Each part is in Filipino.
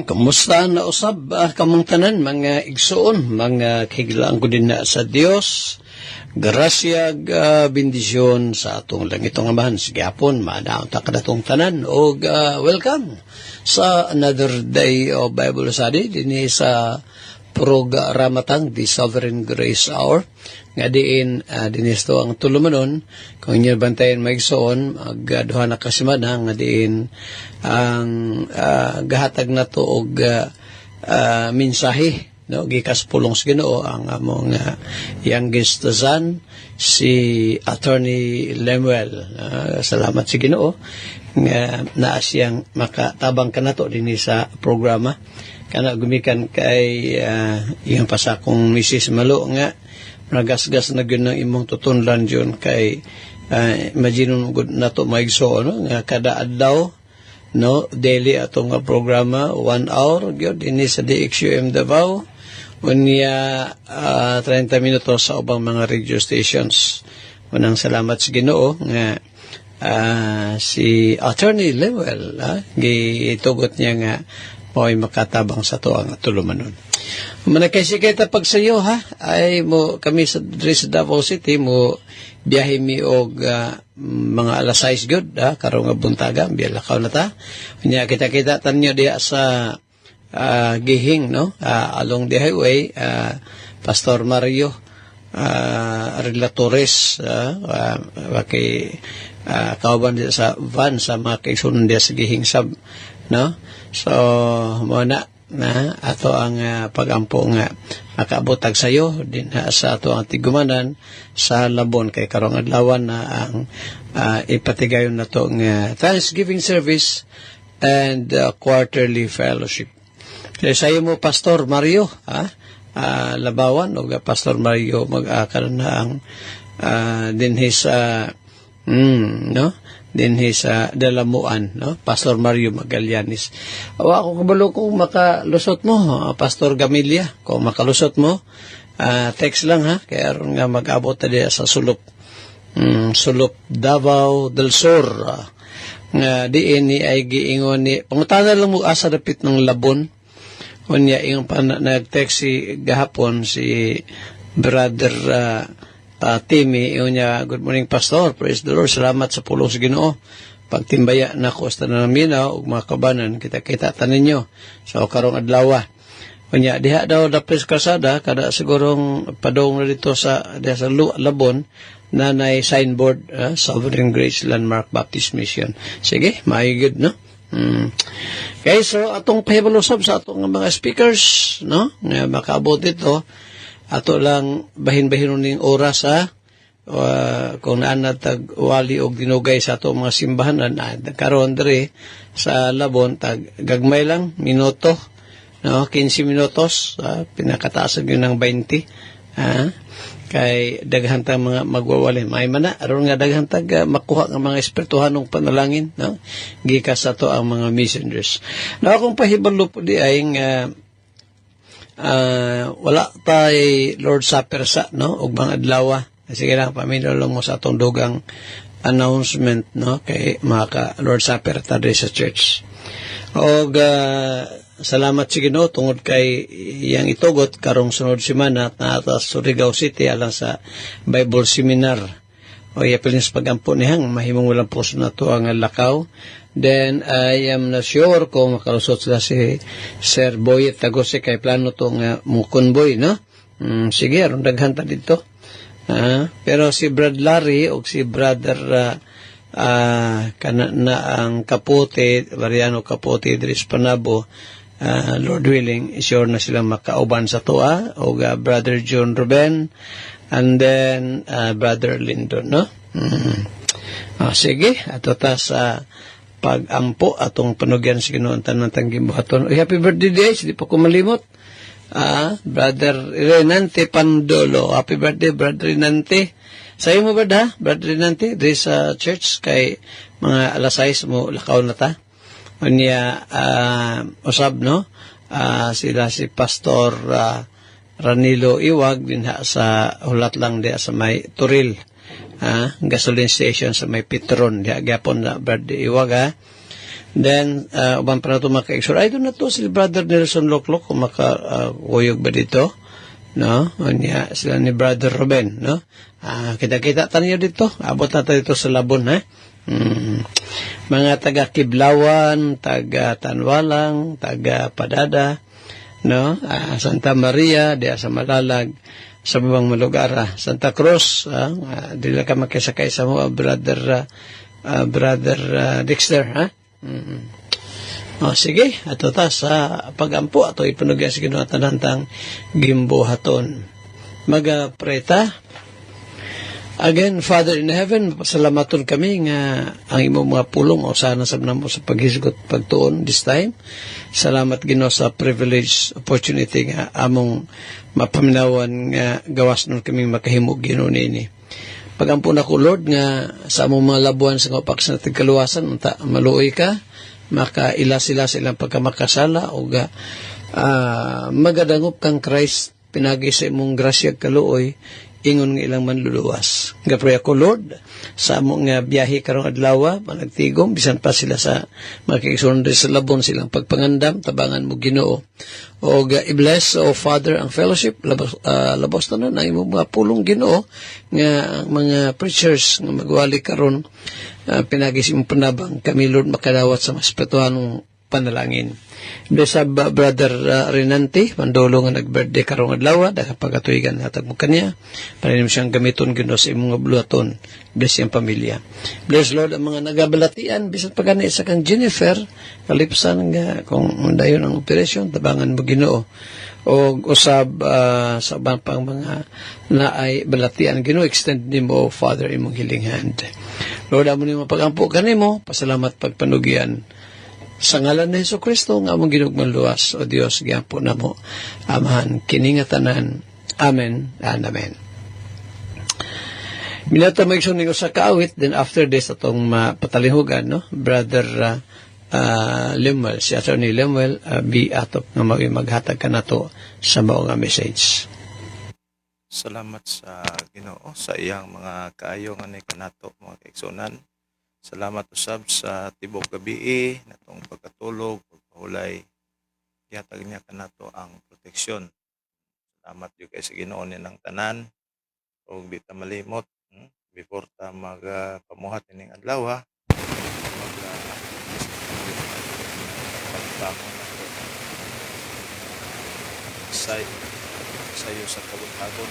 Kumusta na usab kamong tanan mga igsoon, mga kahiglaan ko din na sa Dios. Grasya bendisyon sa atong langitong amahan sa gyapon maadaw ta kadatong tanan og welcome sa another day of Bible study dinhi sa programatang The Sovereign Grace Hour nga diin dinisto ang tulumanon kung inyo bantayan maigsoon duha na kasimana nga diin ang gahatag nato og mensahe no gikas pulong sa Ginoo ang among youngest son si Attorney Lemuel. Salamat sa Ginoo nga naa siyang makatabang kanato dinhi sa programa kana gumikan kay iyang pasakong Mrs. Malo nga nagasgas na gyud ng imong tutunlan diyon kay imagine gud nato maigsoon no nga kada adlaw no daily atong programa 1 hour gyud dinhi sa DXUM Davao unya 30 minutos sa ubang mga radio stations. Unang salamat sa Ginoo nga si Attorney Lemuel gitugot niya nga mo'y makatabang sa to ang tulumanon. Manakaisikita pag sayo ay mo kami sa Davao City mo biyahe mi og mga alas 6 good karong nga buntaga biyalakaw na ta. Unya kita-kita tanyo diha sa Gihing no along the highway Pastor Mario Relatores kay kauban diha sa van sa mga kaigsunon diha sa Gihing sab no. So mo na ato ang pagampo nga makabutag sayo din sa ato ang tigumanan sa Labon kay karong adlawan na ang ipatigayon nato nga Thanksgiving service and quarterly fellowship. Kaya sayo mo Pastor Mario Labawan o Pastor Mario mag-akaroon na ang dinhi sa no dinhi sa Dalamuan no Pastor Mario Magallanes. Awa ko kabalo kung makalusot mo Pastor Gamilia kung makalusot mo text lang kay aron nga mag-abot ta diha sa Sulop Davao del Sur nga diin ni ay giingon ni pangutana lang mo asa dapit ng Labon unya ing nag-text si gahapon si brother Timmy, unya good morning Pastor, praise the Lord, salamat sa pulong sa Ginoo. Pagtimbaya na ko sa naminaw ug mga kabanan kita-kita taninyo sa karong adlaw. Unya diha daw dapit kalsada kada sigurong padong na dito sa diha sa Labon na nay signboard Sovereign Grace Landmark Baptist Mission. Sige, maayod no. Okay, so atong pahibalusab sa atong mga speakers no nga makaabot dito ato lang bahin-bahinon ning oras kung naan tag wali og dinugay sa ato mga simbahanan karon diri sa Labon tag gagmay lang minuto no 15 minutos pinakataas gyud ng 20 kay daghan tag mga magwawali may mana aron nga daghan tag makuha nga mga espirituhanong panalangin no gikas sa to ang mga messengers na akong pahibalo po di ay wala tay Lord Supper sa no ug mga adlaw sige lang paminaw lang mo sa atong dugang announcement no kay maka Lord Supper ta sa church og salamat sa Ginoo tungod kay yang itugot karong sunod semana na sa Surigao City alang sa Bible Seminar o yapilin sa pagampo nihang mahimong walang puso na to ang lakaw. Then I am not sure kung makalusot sila si Sir Boy Tagose kay plano to nga mukonboy no sige aron daghan ta dito pero si Brad Larry o si brother kana na ang Kapote Mariano Kapote Idris Panabo Lord willing sure na silang makauban sa toa o brother John Ruben and then brother Lyndon no sige ato ta sa pag-ampo atong panugyan sa Ginoo tanan gimbuhaton. Happy birthday guys, di pa ko malimot. Brother Renante Pandolo. Happy birthday brother Renante. Sayo mo ba brother Renante di sa church kay mga alas 6 mo lakaw na ta. Unya usab no. Sila si Pastor Ranilo Iwag din sa hulat lang di sa may Turil. gasoline station sa may Petron. Gapon na birthday iwag Then, uban pa na ito maka-exor. I do na to si Brother Nelson Loklok kung maka-uyog ba dito. No? O niya, sila ni Brother Ruben. No? Kita-kita tayo dito. Abot na tayo dito sa Labon, ha? Mga taga Kiblawan, taga Tanwalang, taga Padada, no? Santa Maria, diya sa Malalag, sa Babang Malugara, Santa Cruz, dila ka makisakay sa mo, brother Dexter, ha? O, sige, ato ta sa pagampo, ato ipanugyan sa Ginoo tanantang gimbuhaton. Magapreta. Again, Father in Heaven, pasalamaton kami nga ang imong mga pulong o sana sab namo sa paghisgot pagtuon this time. Salamat Ginoo sa privilege, opportunity nga among mapaminawan nga gawas nun kami makahimo Ginoo nini. Pagampo na ko Lord nga sa among mga labuan sa kapak sa tigkaluwasan unta maluoy ka, makaila sila silang pagkamakasala o magadangop kang Christ pinagi sa imong grasya kaluoy ingon nga ilang manluluwas. Gapray ako Lord sa among nga biyahe karong adlaw panagtigom bisan pa sila sa makikisuron sa Labon silang pagpangandam tabangan mo Ginoo. O i-bless o Father ang fellowship labos tanan ang imong mga pulong Ginoo nga ang mga preachers nga magwali karon pinagi sa imong panabang kami Lord makadawat sa mas espirituhalong panalangin. Bless Brother Renante, mandolo nga nag-birthday karong adlaw, pagatuigan hatag mo kanya, para niyo siyang gamiton Ginoo sa imong buluhaton. Bless siyang pamilya. Bless Lord ang mga nagabalatian, bisan pa gani sa kang Jennifer, kalipsan nga kung dayon ang operasyon, tabangan mo Ginoo. O usab sa pang mga naay balatian Ginoo, extend nimo Father imong healing hand. Lord, amo nimo pagampo kanimo, pasalamat pagpanugian. Sa ngalan ni Jesucristo nga among ginugmang luwas, o Dios, giampo na mo, amahan, kiningatanan. Amen and amen. Minata maigsun ninyo sa kaawit, then after this, atong mapatalihugan, no? Brother Lemuel, si Attorney Lemuel, be atop nga maghatag ka na to sa mga message. Salamat sa Ginoo sa iyang mga kaayo nga ni kanato mga kaigsunan. Salamat usab sa tibok gabi natong pagkatulog, pagpahulay. Ihatag niya kanato ang proteksyon. Salamat yung kay sa Ginoo ng tanan. O di ta malimot before ta magpamuhat ining adlaw pagbangon nato sayo sa kabuntagon.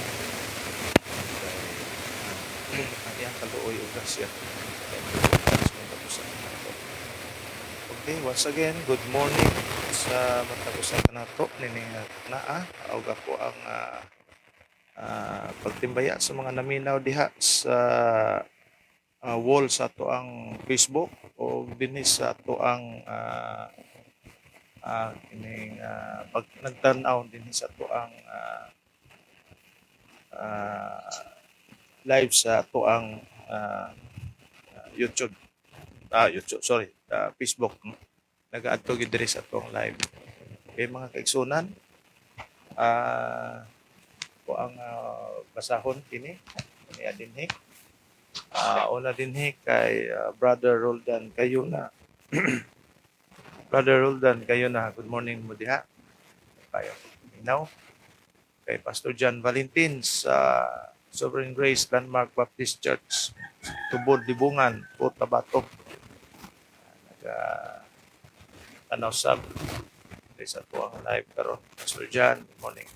Ang iyang kaluoy o grasya. Okay, once again, good morning sa matagusan ka nato nini naa og ako ang pagtimbaya sa mga naminaw diha sa wall sa ato ang Facebook o dinhi sa ato ang pag nagtan-aw dinhi sa ato ang live sa ato ang YouTube. Facebook. Nag-aadto gid diri sa atong live. Okay, mga kaigsunan, ko ang basahon kini dinhi. Una dinhi kay Brother Roldan Kayuna. Brother Roldan Kayuna, good morning mo diha. Kayo minaw. Kay Pastor John Valentin sa Sovereign Grace Landmark Baptist Church, Tubod, Libungan, Cotabato. Tanaw sab sa tuwang live karon. Pastor John, good morning.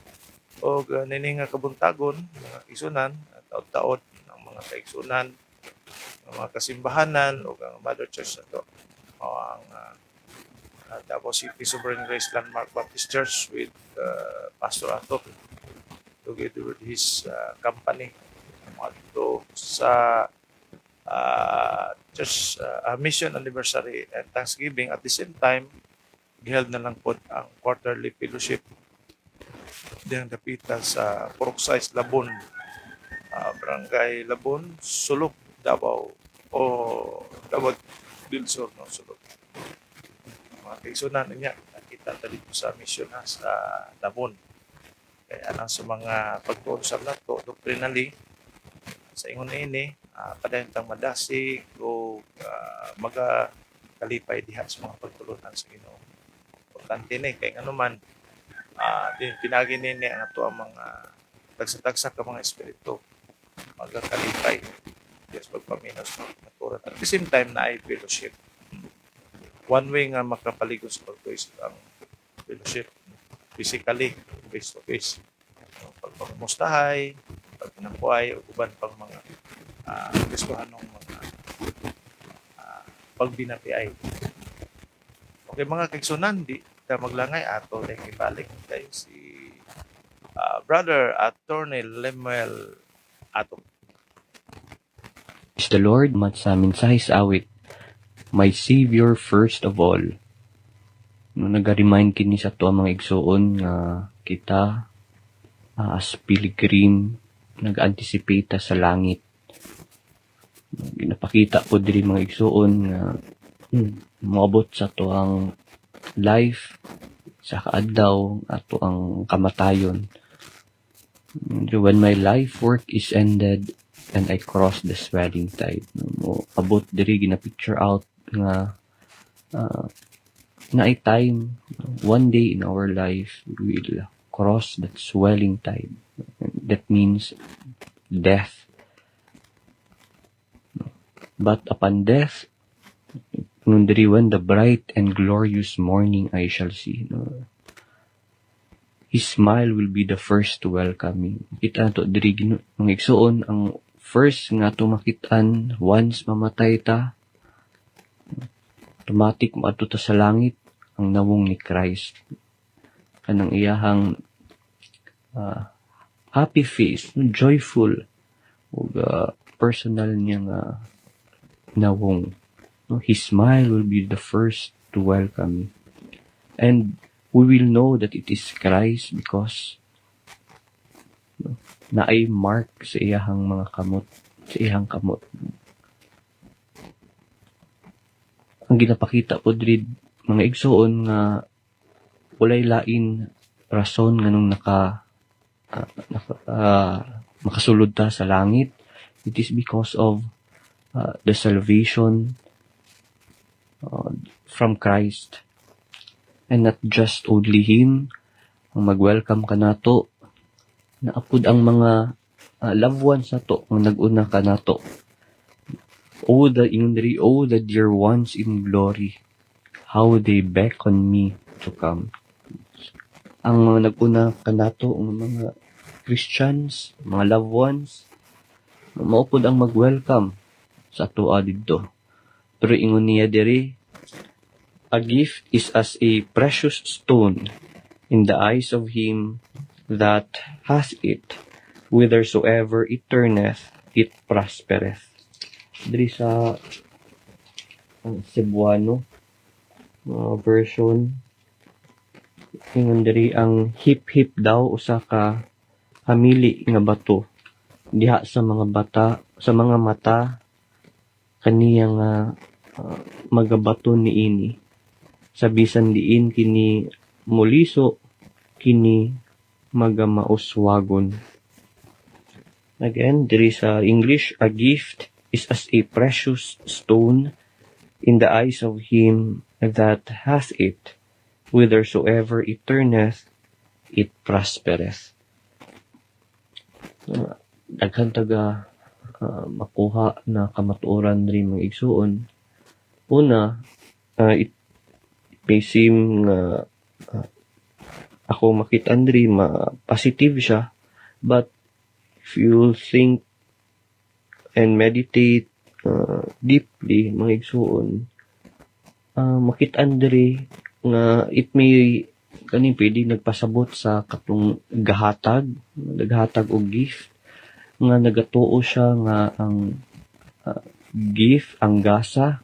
O nini nga kabuntagon, mga kaigsunan, taod-taod ng mga kaigsunan, ng mga kasimbahanan o ang Mother Church na to. O ang Davao City Sovereign Grace Landmark Baptist Church with Pastor Ato together with his company sa church mission anniversary and Thanksgiving. At the same time, giheld na lang po ang quarterly fellowship diyang dapitan sa Poroxais, Labon, Barangay Labon, Sulok, Davao o Davao del Sur, no? Sulok. Mga kaigsunan niya, nakita dito sa mission sa Labon. Kaya anang sa mga pagtuusap na to, doctrinally, sa ingon ini, padayon tang madasig o kalipay diha sa mga pagtulunan sa Ginoo. Importante ni kay anuman din pinagi nini ang ato ang mga tagsa-tagsa ka mga espiritu magkalipay yes pagpaminos natural at the same time na ay fellowship one way nga makapaligod sa pagtuis ang fellowship physically face to face pagpamustahay pagpinakuhay o uban pang mga gustuhan ng mga pagbinatiay okay mga kaigsunan di ka maglangay ato na ibalik kay si Brother Attorney Lemuel Ato. Is the Lord mat sa mensahe sa awit, my Savior first of all. No, nag-remind kini sa to ang mga igsoon nga kita as pilgrim nag-anticipate sa langit. Ginapakita po diri mga igsoon nga moabot sa to ang life sa kaadlaw ato ang kamatayon. When my life work is ended and I cross the swelling tide. No, abot diri gina-picture out nga na ay time, one day in our life we will cross that swelling tide. That means death. But upon death, when the bright and glorious morning I shall see. No? His smile will be the first to welcome me. Kita to diri mga igsoon ang first nga tumakitan once mamatay ta. Automatic maadto ta sa langit ang nawong ni Christ. Kanang iyahang happy face, joyful ug personal niya nga nawong. No, his smile will be the first to welcome me. And we will know that it is Christ because na ay mark sa iyahang mga kamot, sa iyang kamot. Ang ginapakita po diri mga igsoon nga walay lain rason nganong makasulod ta sa langit. It is because of the salvation from Christ. And not just only Him ang mag-welcome ka nato, naapod ang mga loved ones nato ang nag-una ka nato. Oh, the dear ones in glory, how they beckon me to come. Ang mga nag-una ka nato, ang mga Christians, mga loved ones, maupod ang mag-welcome sa ato didto. Pero ingon niya diri, a gift is as a precious stone in the eyes of him that has it, whithersoever it turneth, it prospereth. Diri sa Cebuano version, ingon diri ang hip-hip daw usa ka hamili nga bato diha sa mga mata kaniya nga magabato niini. Sabisan diin kini muliso, kini magamauswagon. Again, there is English, a gift is as a precious stone in the eyes of him that has it, whithersoever it turneth, it prospereth. Daghan taga makuha na kamatuoran rin mga igsuon. Una, it may seem nga ako makita Andre positive siya, but if you think and meditate deeply mga igsuon, makita Andre nga it may kani pwede nagpasabot sa katong naghatag og gift nga nagatuo siya nga ang gift ang gasa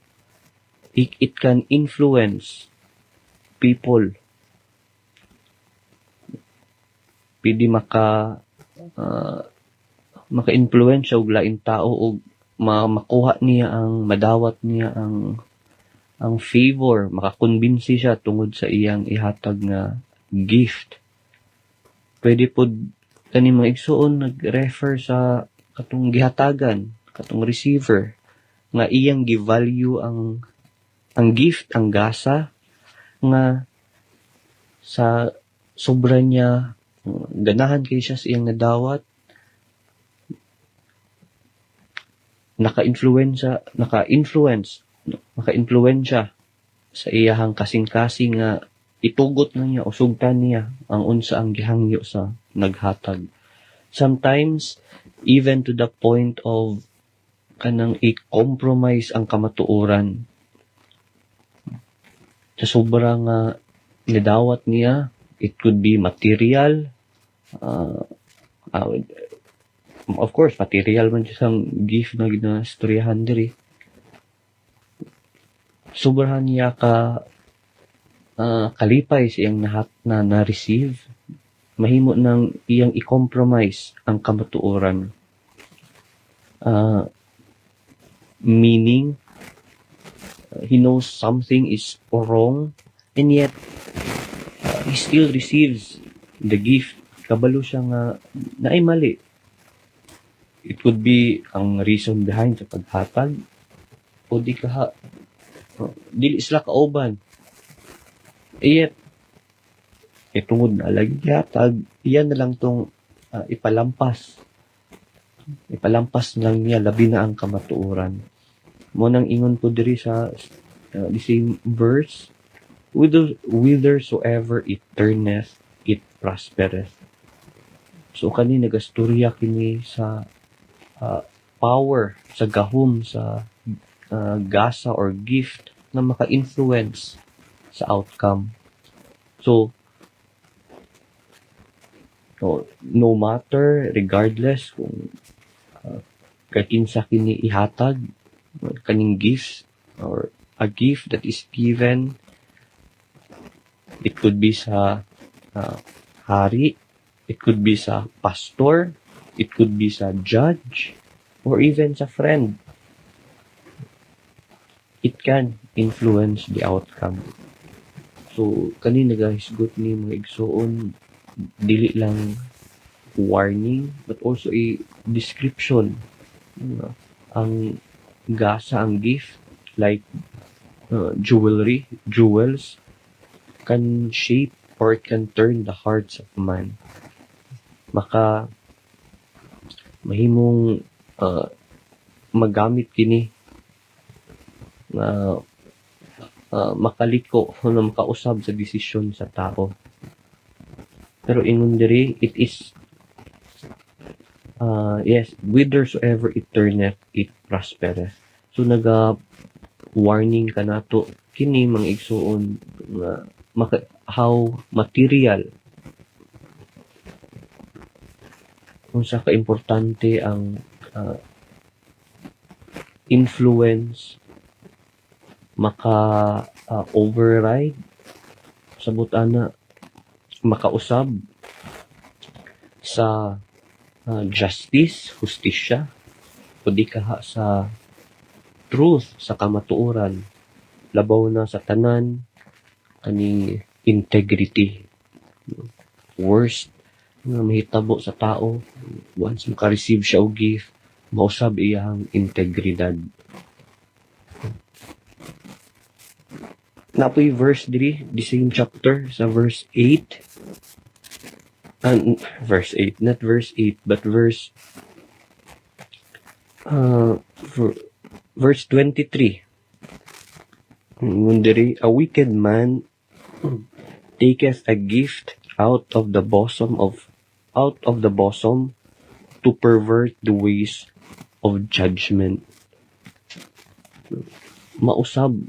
it can influence people. Pwede maka-influence og lain tao og makuha niya madawat niya ang favor, makakonbinsi siya tungod sa iyang ihatag nga gift. Pwede pod kani mga igsuon nag-refer sa katong gihatagan, katong receiver nga iyang gi-value ang ang gift, ang gasa, nga sa sobra niya, ganahan kay siya sa iyang nadawat, naka-influensya sa iyahang kasing-kasing nga itugot na niya o sugtan niya ang unsa ang gihangyo sa naghatag. Sometimes, even to the point of kanang i-compromise ang kamatuoran. Sa sobrang nidawat niya, it could be material, uh, of course, material man siya sang gift na ginastoryahan diri. Sobrahan niya kalipay sa iyang na-receive. Mahimo nang iyang i-compromise ang kamatuoran. Meaning, he knows something is wrong, and yet, he still receives the gift. Kabalo siya nga, naay mali. It could be ang reason behind sa paghatag, o dili sila kauban. Yet, tungod na lagi hatag, iyan na lang tong ipalampas. Ipalampas lang niya, labi na ang kamatuoran. Mo nang ingon po diri sa the same verse, whithersoever it turneth, it prospereth. So kani nagastorya kini sa power, sa gahom, sa gasa or gift na maka-influence sa outcome. So, no matter, regardless kung kakinsa kini ihatag, kaning gifts or a gift that is given, it could be sa hari, it could be sa pastor, it could be sa judge, or even sa friend. It can influence the outcome. So, kanina guys, good ni mga igsoon, dili lang warning, but also a description. Ang gasa, ang gift, like jewels, can shape or it can turn the hearts of man. Mahimong magamit kini na makaliko na makausab sa desisyon sa tao. Pero ingon diri, it is yes, whithersoever it turneth, it prospereth. So warning ka nato kini mga igsuon nga how material unsa ka importante ang influence override sabot ana makausab sa justice, hustisya, pwede kaha sa truth, sa kamatuoran, labaw na sa tanan, kaning integrity. Worst nga mahitabo sa tao, once maka-receive siya og gift, mausab iyang integridad. Napoy verse diri, the same chapter, sa verse 8. Verse 8, not verse 8, but verse 23. Diri, a wicked man taketh a gift out of the bosom to pervert the ways of judgment. Mausab.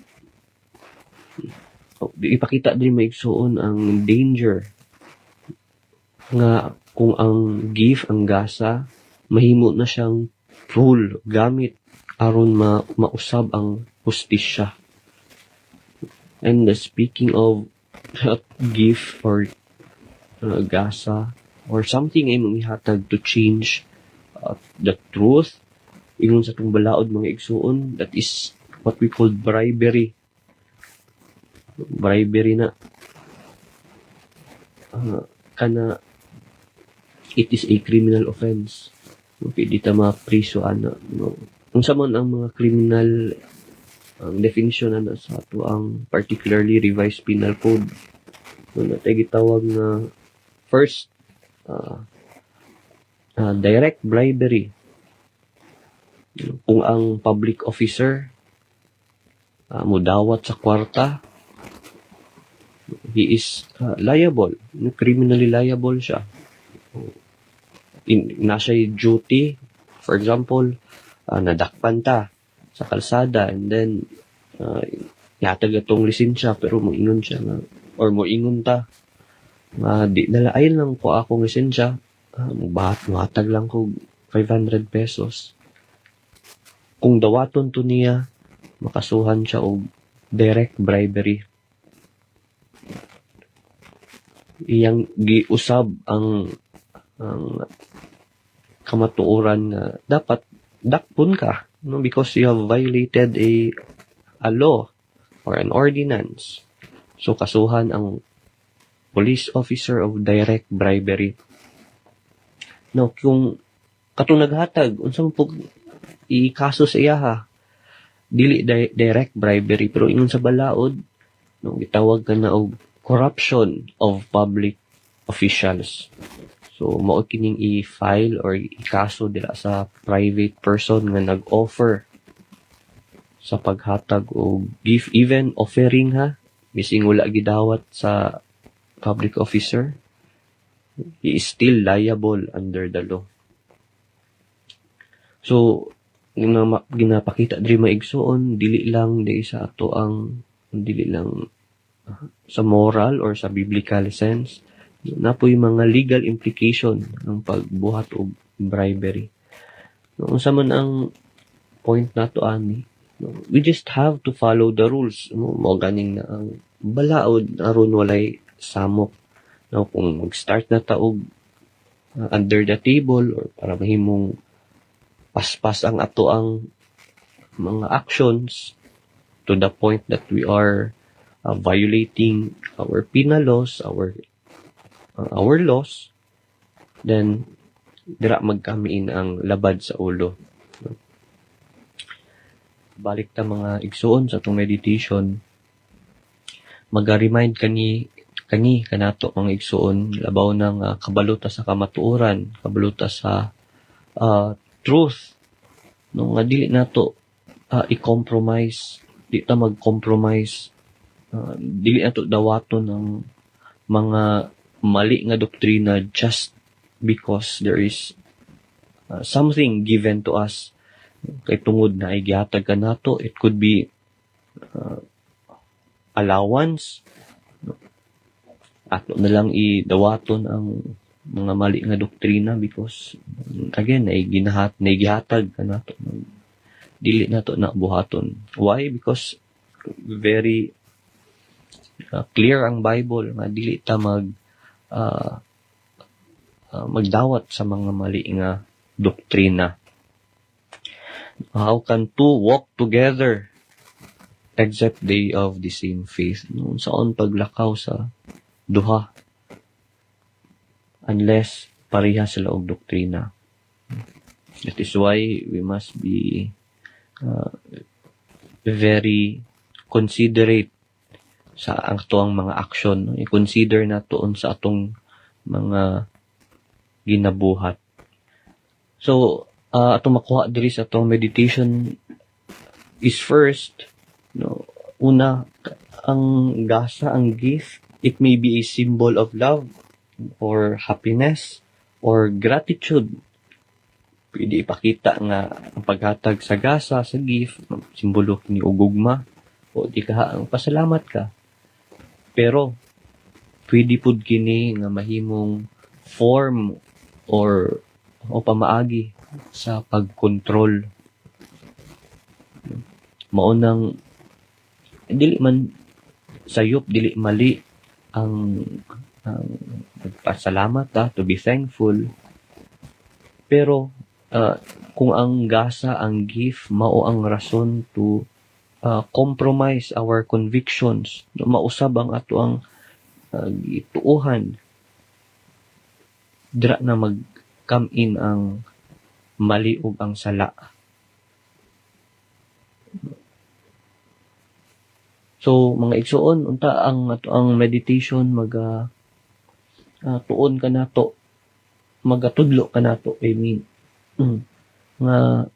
Ipakita din maigsuon ang danger nga kung ang gift, ang gasa, mahimo na siyang tool, gamit aron mausab ang hustisya. And speaking of gift or gasa or something ay mangihatag to change the truth, ingon sa itong balaod mga igsuon, that is what we call bribery. Bribery na it is a criminal offense. Okay, di ta mapriso ano. Unsa man ang mga criminal ang definition na sa ato ang particularly revised penal code. So, natay gitawag na first, direct bribery. Kung ang public officer mudawat sa kwarta, he is liable. Criminally liable siya. Nasa duty, for example, nadakpan ta sa kalsada and then yatag atong lisensya pero moingon siya nga or moingon ta nga di nalaay lang ko akong lisensya, muhatag lang ko 500 pesos. Kung dawaton to niya, makasuhan siya og direct bribery. Iyang giusab ang kamatuoran nga dapat dakpon ka, no, because you have violated a law or an ordinance. So kasuhan ang police officer of direct bribery. No, kung katong naghatag unsang pug ikaso sa iya ha, dili direct bribery pero ingon sa balaod, no, gitawag ka na og corruption of public officials. So, mao kining i-file or ikaso dila sa private person nga nag-offer sa paghatag o gift, even offering ha, bising wala gidawat sa public officer, he is still liable under the law. So, ginapakita diri maigsoon, dili lang sa moral or sa biblical sense, napoy mga legal implication ng pagbuhat og bribery. No, unsa man ang point nato ani, no, we just have to follow the rules. No, mo ganing na ang balaod aron walay samok. No, kung mag-start na ta og under the table or para mahimong paspas ang ato ang mga actions to the point that we are violating our penal laws, our laws, then dira magkamiin ang labad sa ulo. Balik ta mga igsuon sa itong meditation, mag-remind kanato mga igsuon labaw ng kabaluta sa kamatuoran, kabaluta sa truth, no, nga dili nato i-compromise, di ta mag-compromise, dili nato dawaton ng mga mali nga doktrina just because there is something given to us kay tungod na ay gihatag ka nato. It could be allowance, ato na lang idawaton ang mga mali nga doktrina because again ay gihatag ka nato, dili nato na buhaton. Why? Because very clear ang Bible nga dili ta magdawat sa mga mali nga doktrina. How can two walk together except they of the same faith? No, saan paglakaw sa duha unless pareha sila og doktrina. That is why we must be very considerate sa atong mga aksyon. I-consider naton sa atong mga ginabuhat. So, atong makuha diri sa atong meditation is first, no, una, ang gasa, ang gift, it may be a symbol of love or happiness or gratitude. Pwede ipakita nga ang paghatag sa gasa, sa gift, simbolo ni ugugma o di ka ang pasalamat ka. Pero pwede pud kini nga mahimong form or pamaagi sa pagkontrol. Maunang dili man sayop, dili mali ang pasalamat to be thankful. Pero kung ang gasa, ang gift, mao ang rason to compromise our convictions, no, mausab ang ato ang gituuhan, dira na mag-come in ang mali ug ang sala. So mga igsoon unta ang ato ang meditation tuon ka nato, magatudlo ka nato, I mean. Nga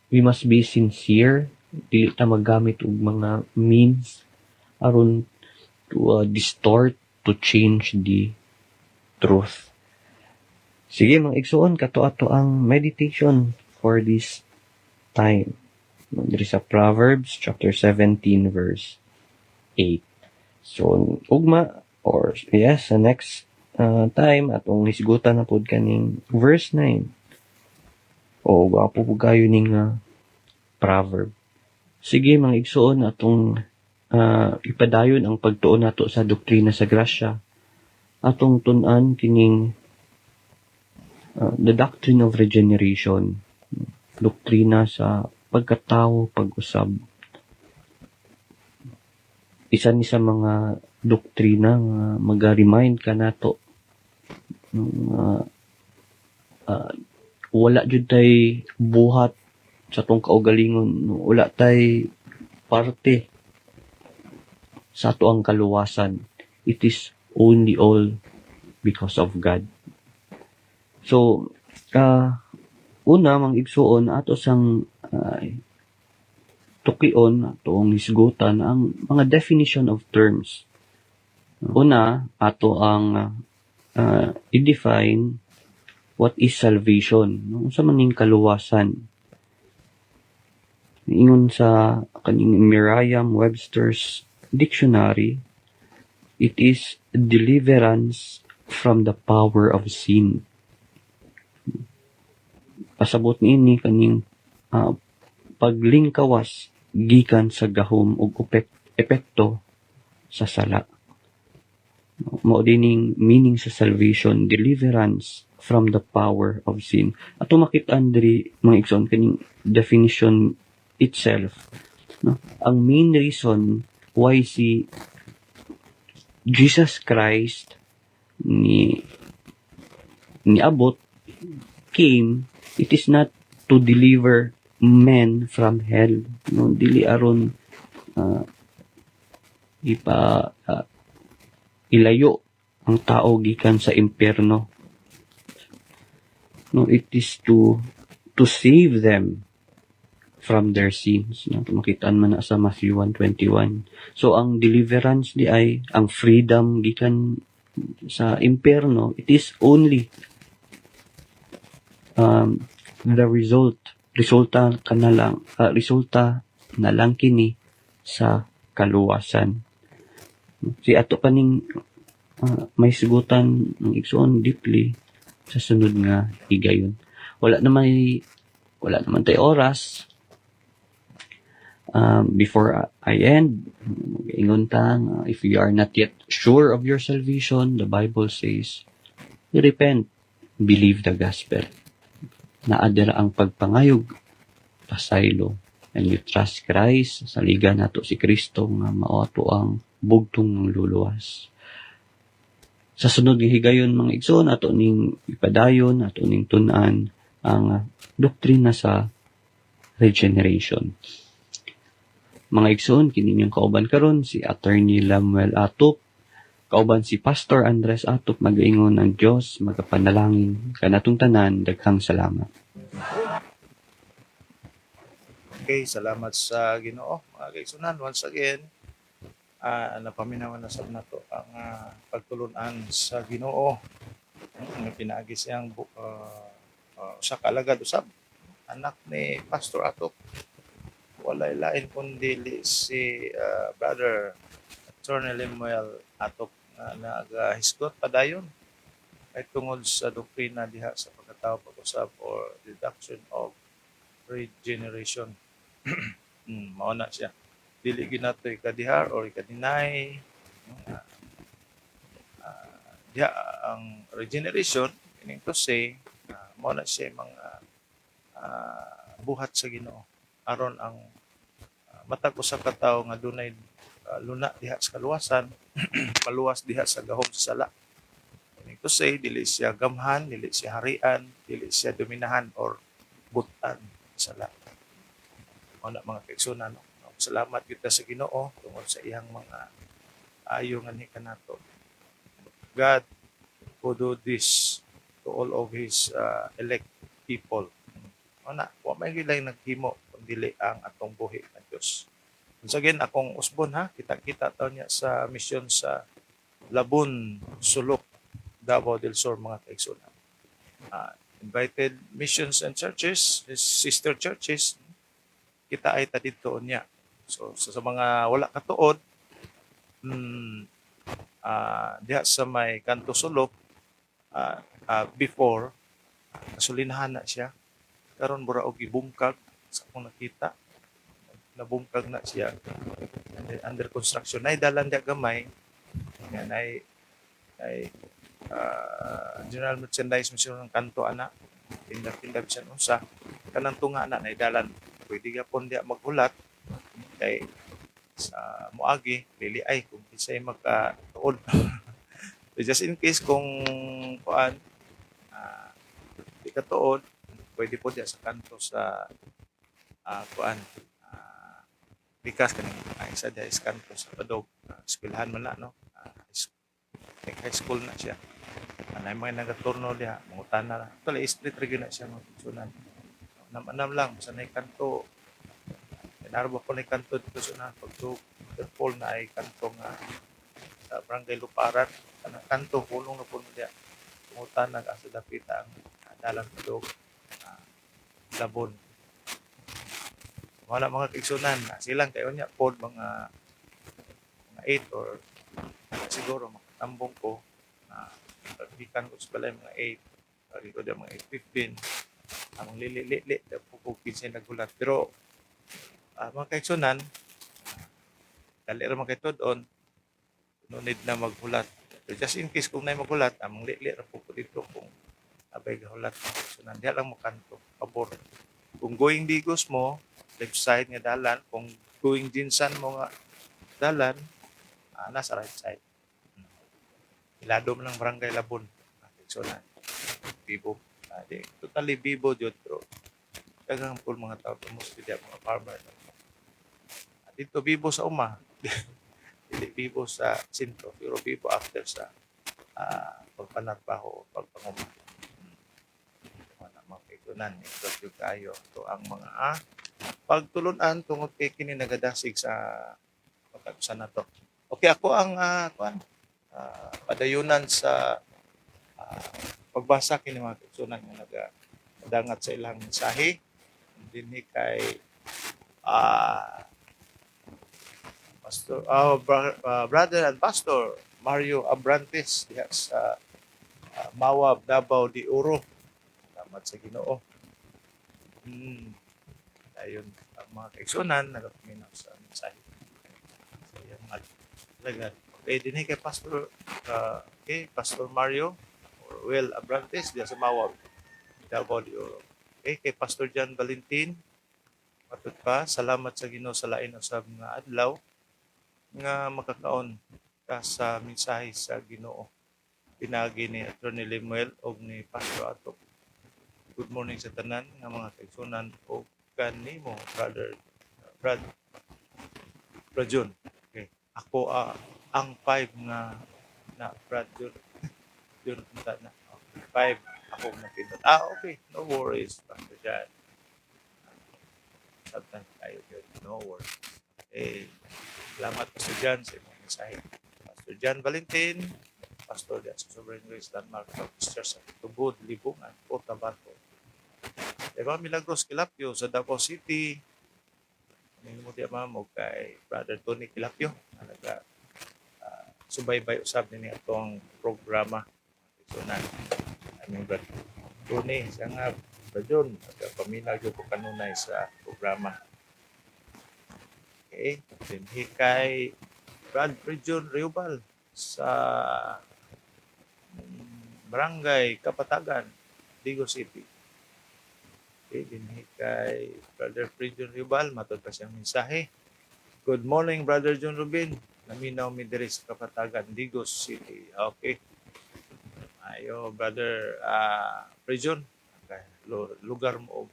we must be sincere, dili ta maggamit og mga means aron to distort, to change the truth. Sige mga igsoon, kato ato ang meditation for this time. Diri sa Proverbs chapter 17 verse 8. So ugma or yes, sa next time atong hisgutan na pod kaning verse 9. O gwapo po kayo ning proverb. Sige mga igsoon, atong ipadayon ang pagtuon nato sa doktrina sa grasya. Atong tun-an kining the doctrine of regeneration. Doktrina sa pagkatao, pag-usab. Isa ni sa mga doktrina nga mag-remind ka nato wala jud tay buhat sa tong kaugalingon, wala tay parte sa ato ang kaluwasan. It is only all because of God. So una mang igsuon ato sang tukion atong hisgutan ang mga definition of terms. Una ato ang i-define what is salvation, no? Sa maning kaluwasan. Ingon sa kaning Merriam-Webster's dictionary, it is deliverance from the power of sin. Pasabot niini kaning paglingkawas gikan sa gahom ug epekto sa sala. Mao dining meaning sa salvation, deliverance from the power of sin. Ato makit-an diri mga igsoon kaning definition itself, no? Ang main reason why si Jesus Christ ni abot came, it is not to deliver men from hell, no? Dili aron ilayo ang tao gikan sa impyerno. No, it is to save them from their sins. No, makitaan man na sa Matthew 1:21. So ang deliverance di ay ang freedom gikan sa impyerno. It is only the resulta na lang kini sa kaluwasan. Si ato kaning may sigutan ng igsoon deeply sa sunod nga higayon. Wala naman tayo oras. Before I end, ingon ta, if you are not yet sure of your salvation, the Bible says, repent, believe the gospel. Naadira ang pagpangayog, pasaylo, and you trust Christ, saliga nato si Kristo nga mao ato ang bugtong ng luluwas. Sa sunod nga higayon mga igsoon, ato ning ipadayon, ato ning tun-an ang doktrina sa regeneration. Mga igsoon, kini yung kauban karon si Attorney Lamuel Atop, kauban si Pastor Andres Atop, magaingon ang Dios, magapanalangin kanatong tanan, daghang salamat. Okay, salamat sa Ginoo. Mga kaigsunan, once again, napaminawan na sa nato ang pagtulunan sa Ginoo. Nga pinaagi siyang usa ka alagad usab, anak ni Pastor Atop. Walay lain kundi si Brother Attorney Lemuel Atop na nagahisgot padayon ay tungod sa doktrina diha sa pagkatao, pag-usab or the doctrine of regeneration. Mao na siya. Dili ginato ikadihar or ikadinay. Diha ang regeneration, meaning to say, mao na siya mga buhat sa Ginoo aron ang matag usa ka tawo nga dunay luna diha sa kaluwasan, paluwas diha sa gahom sa sala. Meaning to say, dili siya gamhan, dili siya harian, dili siya dominahan or butan sa sala. Mao na mga kaigsunan, no? salamat kita sa Ginoo tungod sa iyang mga ayo nga ni kanato. God who do this to all of His elect people. Ana, wa may gilay naghimo kundi ang atong buhi nga Dios. Once again, akong usbon ha, kita-kita taon niya sa misyon sa Labun, Sulok, Davao del Sur, mga kaigsunan. Invited missions and churches, sister churches, kita ay dito niya. So, sa mga wala katuod, diha sa may Kanto Sulok, before, kasulinahan na siya. Karon mura og gibungkag sa akong nakita. Nabungkag na siya. Under construction. Nay dalan diya gamay. Yan ay general merchandise mission ng kanto ana. Tindak-tindak siya unsa. Kanang tunga na nay dalan. Pwede gapon diya maghulat kay sa moagi dili ay kung kisay magkatuod. Just in case kung kuan di katuod, pwede po diya sa kanto sa kuan bikas kaning isa diya is kanto sa padog eskwelahan man na no high school na siya anay mga nagaturno diha mangutana na tali street region na siya magsunan nam lang sa nay kanto narbo ko nay kanto dito sa pagtug fall na ay kanto nga sa barangay Luparan kanang kanto pulong na puno diha mangutana ka sa dapita ang dalang padog Labon. Wala mga kaigsunan. Silang kayo niya pod mga 8 or siguro makatambong ko pagbikan ko sa balay mga 8 pagi ko din mga 8:15 among lili-lili po 15 nagulat pero mga kaigsunan dali ra mga kaitudon no need na maghulat so just in case kung na maghulat among lili ra po dito kung abay gahulat kaigsunan diha lang mo kanto pabor kung going Digos mo left side nga dalan kung going Jinsan mo nga dalan nasa right side ilado mo lang barangay Labon kaigsunan Bibo totally Bibo jud pero daghang pul mga tao mostly diha mga farmer dito Bibo sa uma dili Bibo sa sentro pero Bibo after sa pagpanarbaho pagpanguma mga kaigsunan ito kayo to ang mga pagtulunan tungod kay kini nagadasig sa pagkakusan nato. Okay, ako ang padayunan sa pagbasa kini mga kaigsunan nga nagadangat sa ilang mensahe dinhi kay Pastor brother and pastor Mario Abrantes diha sa Mawab, Davao de Oro. Salamat sa Ginoo. Ayun ang mga kaigsunan nagapaminaw sa mensahe. So, yan talaga. Okay, din kay Pastor Pastor Mario Well Abrantes diya sa Mawab, Davao de Oro. Okay, kay Pastor John Valentin patut pa salamat sa Ginoo sa lain usab nga adlaw nga makakaon ka sa mensahe sa Ginoo. Pinagi ni Attorney Lemuel o ni Pastor Ato. Good morning sa tanan nga mga kaigsunan o kanimo Brad John. Okay. Ako ang 5 nga na Brad John punta na. 5 ako na pinot. Okay. No worries, Pastor John. Sometimes tayo yun. No worries. Salamat Pastor John sa imong mensahe. Pastor John Valentin, Pastor John sa Sovereign Grace Landmark Baptist Church sa Tubod, Libungan, Cotabato. Diba Milagros Kilapio sa Davao City. Hindi mo diya mo kay Brother Tony Kilapio. Naga subaybay usab ni atong programa. Isunan. Aming Brother Tony, siya nga Brother John, paminaw yung kanunay sa programa. Okay, dinhi kay Brad Region Riobal sa Barangay Kapatagan, Digos City. Okay, dinhi kay Brother Region Riobal, matod pa siyang mensahe. Good morning, Brother John Rubin. Naminaw mi diri sa Kapatagan, Digos City. Okay. Ayo, Brother Region. Okay. Lugar mo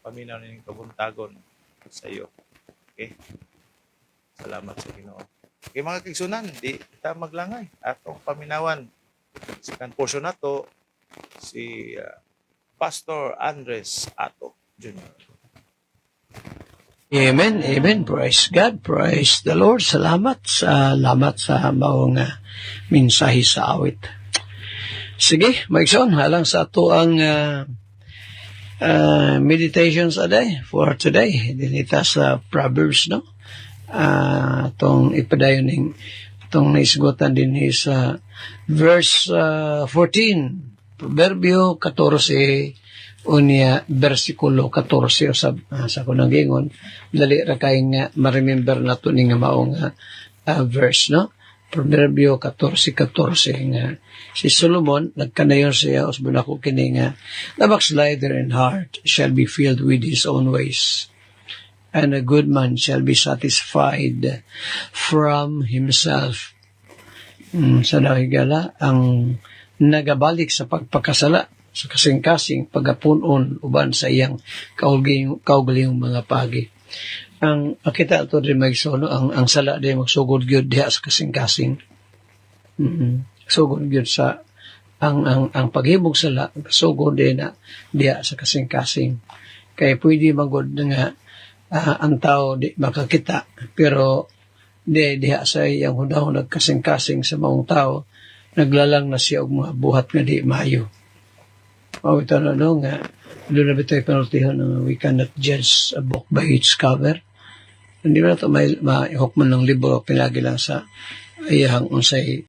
paminaw ning kabuntagon sa iyo. Okay. Salamat sa Ginoo. Kay mga kigsunan, di kita maglangay atong paminawan sa kan portion nato si Pastor Andres Ato Jr. Amen, amen. Praise God, praise the Lord. Salamat sa maong mensahe sa awit. Sige, maigsoon, halang sa ato ang meditations a day for today. Dinita sa Proverbs, no? Itong ipadayon ng itong naisgutan din sa verse 14. Proverbio 14, unya versikulo 14 sa kunang gingon dali ra kay nga ma-remember nato ni nga maong verse, no? Proverbio 14:14 nga si Solomon nagkanayon siya usbon ako kini nga the backslider in heart shall be filled with his own ways, and a good man shall be satisfied from himself. Sa higala ang nagabalik sa pagpakasala sa kasing-kasing pagapunon uban sa iyang kaugalingong mga pagi. Ang kita ato rin magsono ang sala di magsugod gyud diha sa kasing-kasing. Sugod gyud sa ang paghimog sala sugod din na diha sa kasing-kasing. Kay pwede magod nga ang tao di makakita pero diha sa iyang hunahon nagkasing-kasing sa maong tao naglalang na siya og mga buhat nga di maayo. Ito na nga, doon na bito'y penaltihan na we cannot judge a book by its cover. Hindi mo na ito mahukman ng libro, pinagi lang sa iyang unsay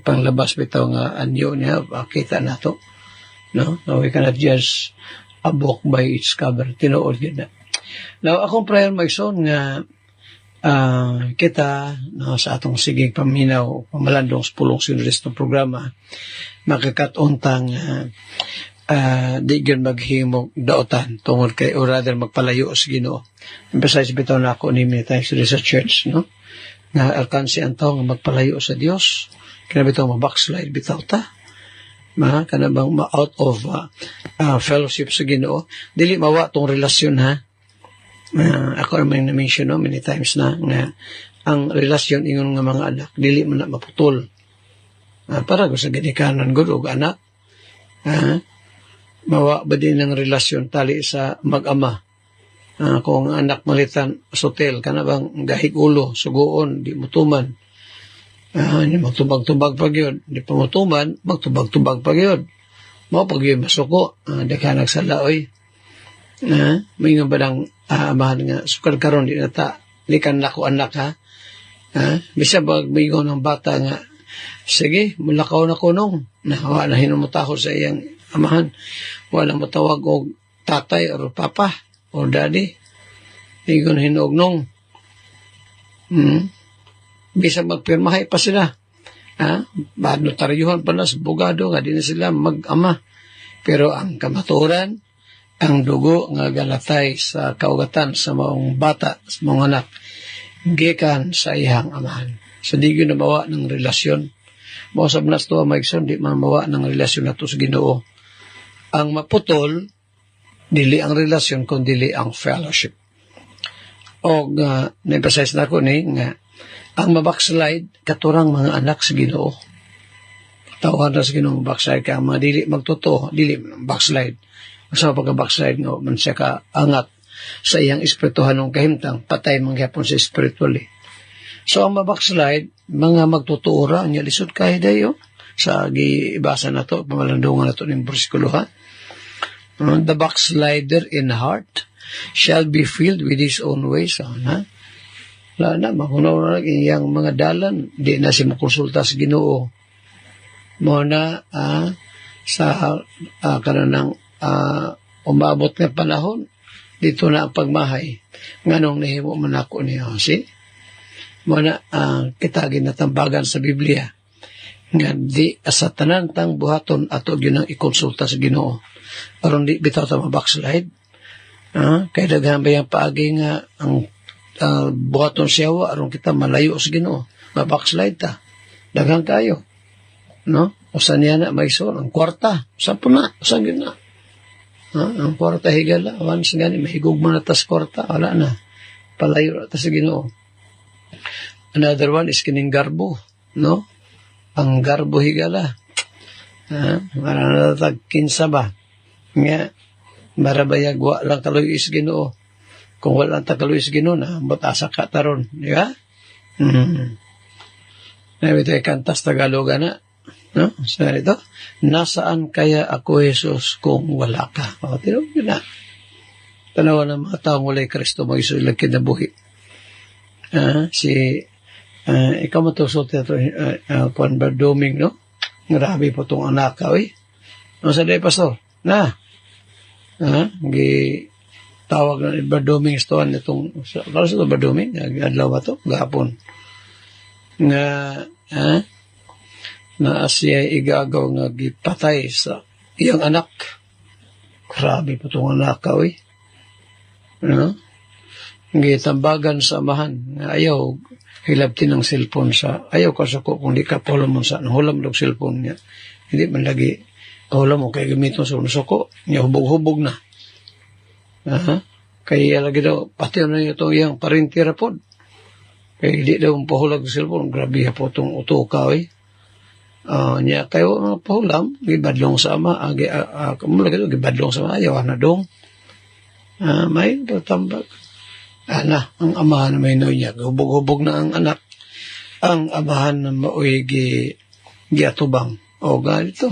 panglabas bitaw nga anyo niya, kita na ito. No? We cannot judge a book by its cover. Tinuod yun na. Now, akong prayer magson nga kita no, sa atong sigig paminaw, pamalandong pulong sinulist ng programa, makakatuntang di gyud maghimog daotan tungod kay or rather magpalayo sa Ginoo. Besides bitaw na ako ni many times sa church, no? Na alkansi ang tao nga magpalayo sa Dios. Kaya bitaw ma-backslide bitaw ta. Kana bang ma-out of fellowship sa Ginoo. Dili mawa tong relasyon ha. Ako naman na-mention no, many times na nga ang relasyon ingon nga mga anak dili man na maputol. Para ko sa ginikanan gud og anak. Mawa ba din ang relasyon tali sa mag-ama. Kung anak malitan sa hotel, kana bang gahig-ulo, sugoon, di mutuman. Hindi magtubag-tubag pag yun. Di pa mutuman, magtubag-tubag pag yun. Mao pag yun masuko, di ka nagsalaoy. May nga ba ng amahan nga, sukal karon di nata, likan lako anak ha. Bisa ba may ng bata nga, sige, mulakaw na kunong. Wala na hinumutaho sa iyang amahan. Wala matawag og tatay or papa or daddy. Igon hinugnong. Bisa magpirmahay pa sila. Notaryuhan pa na sa bugado nga din sila mag-ama. Pero ang kamaturan, ang dugo nga galatay sa kaugatan sa maong bata, sa mga anak, gikan sa iyang amahan. So di yun nabawa ng relasyon. Mga sabnas to, maigson, di man mawa ng relasyon na to sa Ginoo. Ang maputol, dili ang relasyon, kundi ang fellowship. O na-emphasize na ko ni, nga, ang mabackslide, katurang mga anak sa Ginoo. Tawag na sa Ginoo, backslide ka, mga dili magtotoo, dili backslide. Sa pagka-backslide nga, man siya ka angat sa iyang espirituhan ng kahimtang, patay mangyapon sa spiritually. So, ang mabackslide, mga magtutuura, niya lisod kahit dayo, sa giibasa na to, pamalandungan na to ng bersikulo ha. The backslider in heart shall be filled with his own ways. Wala na, makunaw na iyang mga dalan, di na si makonsulta sa Ginoo. Muna, sa kananang umabot nga panahon, dito na ang pagmahay. Nganong nahimo man ako niya, see? Muna, kita ginatambagan sa Biblia nga di sa tanantang buhaton ato yun ang ikonsulta sa Ginoo. Aron di bitaw ta mabackslide. Kaya daghan ba yung paagi nga ang buhaton siyawa aron kita malayo sa Ginoo. Mabackslide ta. Daghan kayo. No? Usan niya na maigsoon ang kwarta. Usan po na. Usan yun na. Ang kwarta higala. Once nga ni mahigugma na tas kwarta. Wala na. Palayo na ta sa Ginoo. Another one is kining garbo, no? Ang garbo higala. Maranatag kinsa ba? Nga, marabayag wa lang kaloy is Ginoo. Kung wala lang kaloy is Ginoo na, asa ka taron. Di ba? Ito ay kantas Tagaloga na. No? So, ito, nasaan kaya ako, Jesus, kung wala ka? O, tinawag yun na. Tanawa ng mga taong walay Kristo, mag-isulag kinabuhi. Ikaw matusot ito, Juan Bardoming, no? Grabe po itong anak ka, oy. Ano sa day, Pastor? Na. Tawag na ni Bardoming istoan itong, kala sa ito Bardoming? Adlaw ba ito? Gapon. Nga, na siya igagaw nga gipatay sa iyang anak. Grabe po itong anak ka, oy. No? Gitambagan sa amahan. Ayaw, hilabtin ng cellphone sa, ayaw ka suko kung di ka pahulam mo sa, nahulam ng cellphone niya. Hindi man lagi, pahulam mo, kaya gamitin sa suko, niya hubog-hubog na. Kaya lagi daw, pati na ito yung parintira po. Kaya hindi daw pahulag ng cellphone, grabe po itong utukaw eh. Niya kayo pahulam, gibadlong sa ama, kamulagi daw, gibadlong sa ama, ayaw na dong. May patambag. Ang amahan na may niya, hubog-hubog na ang anak. Ang amahan na maoy giatubang. O, ganito.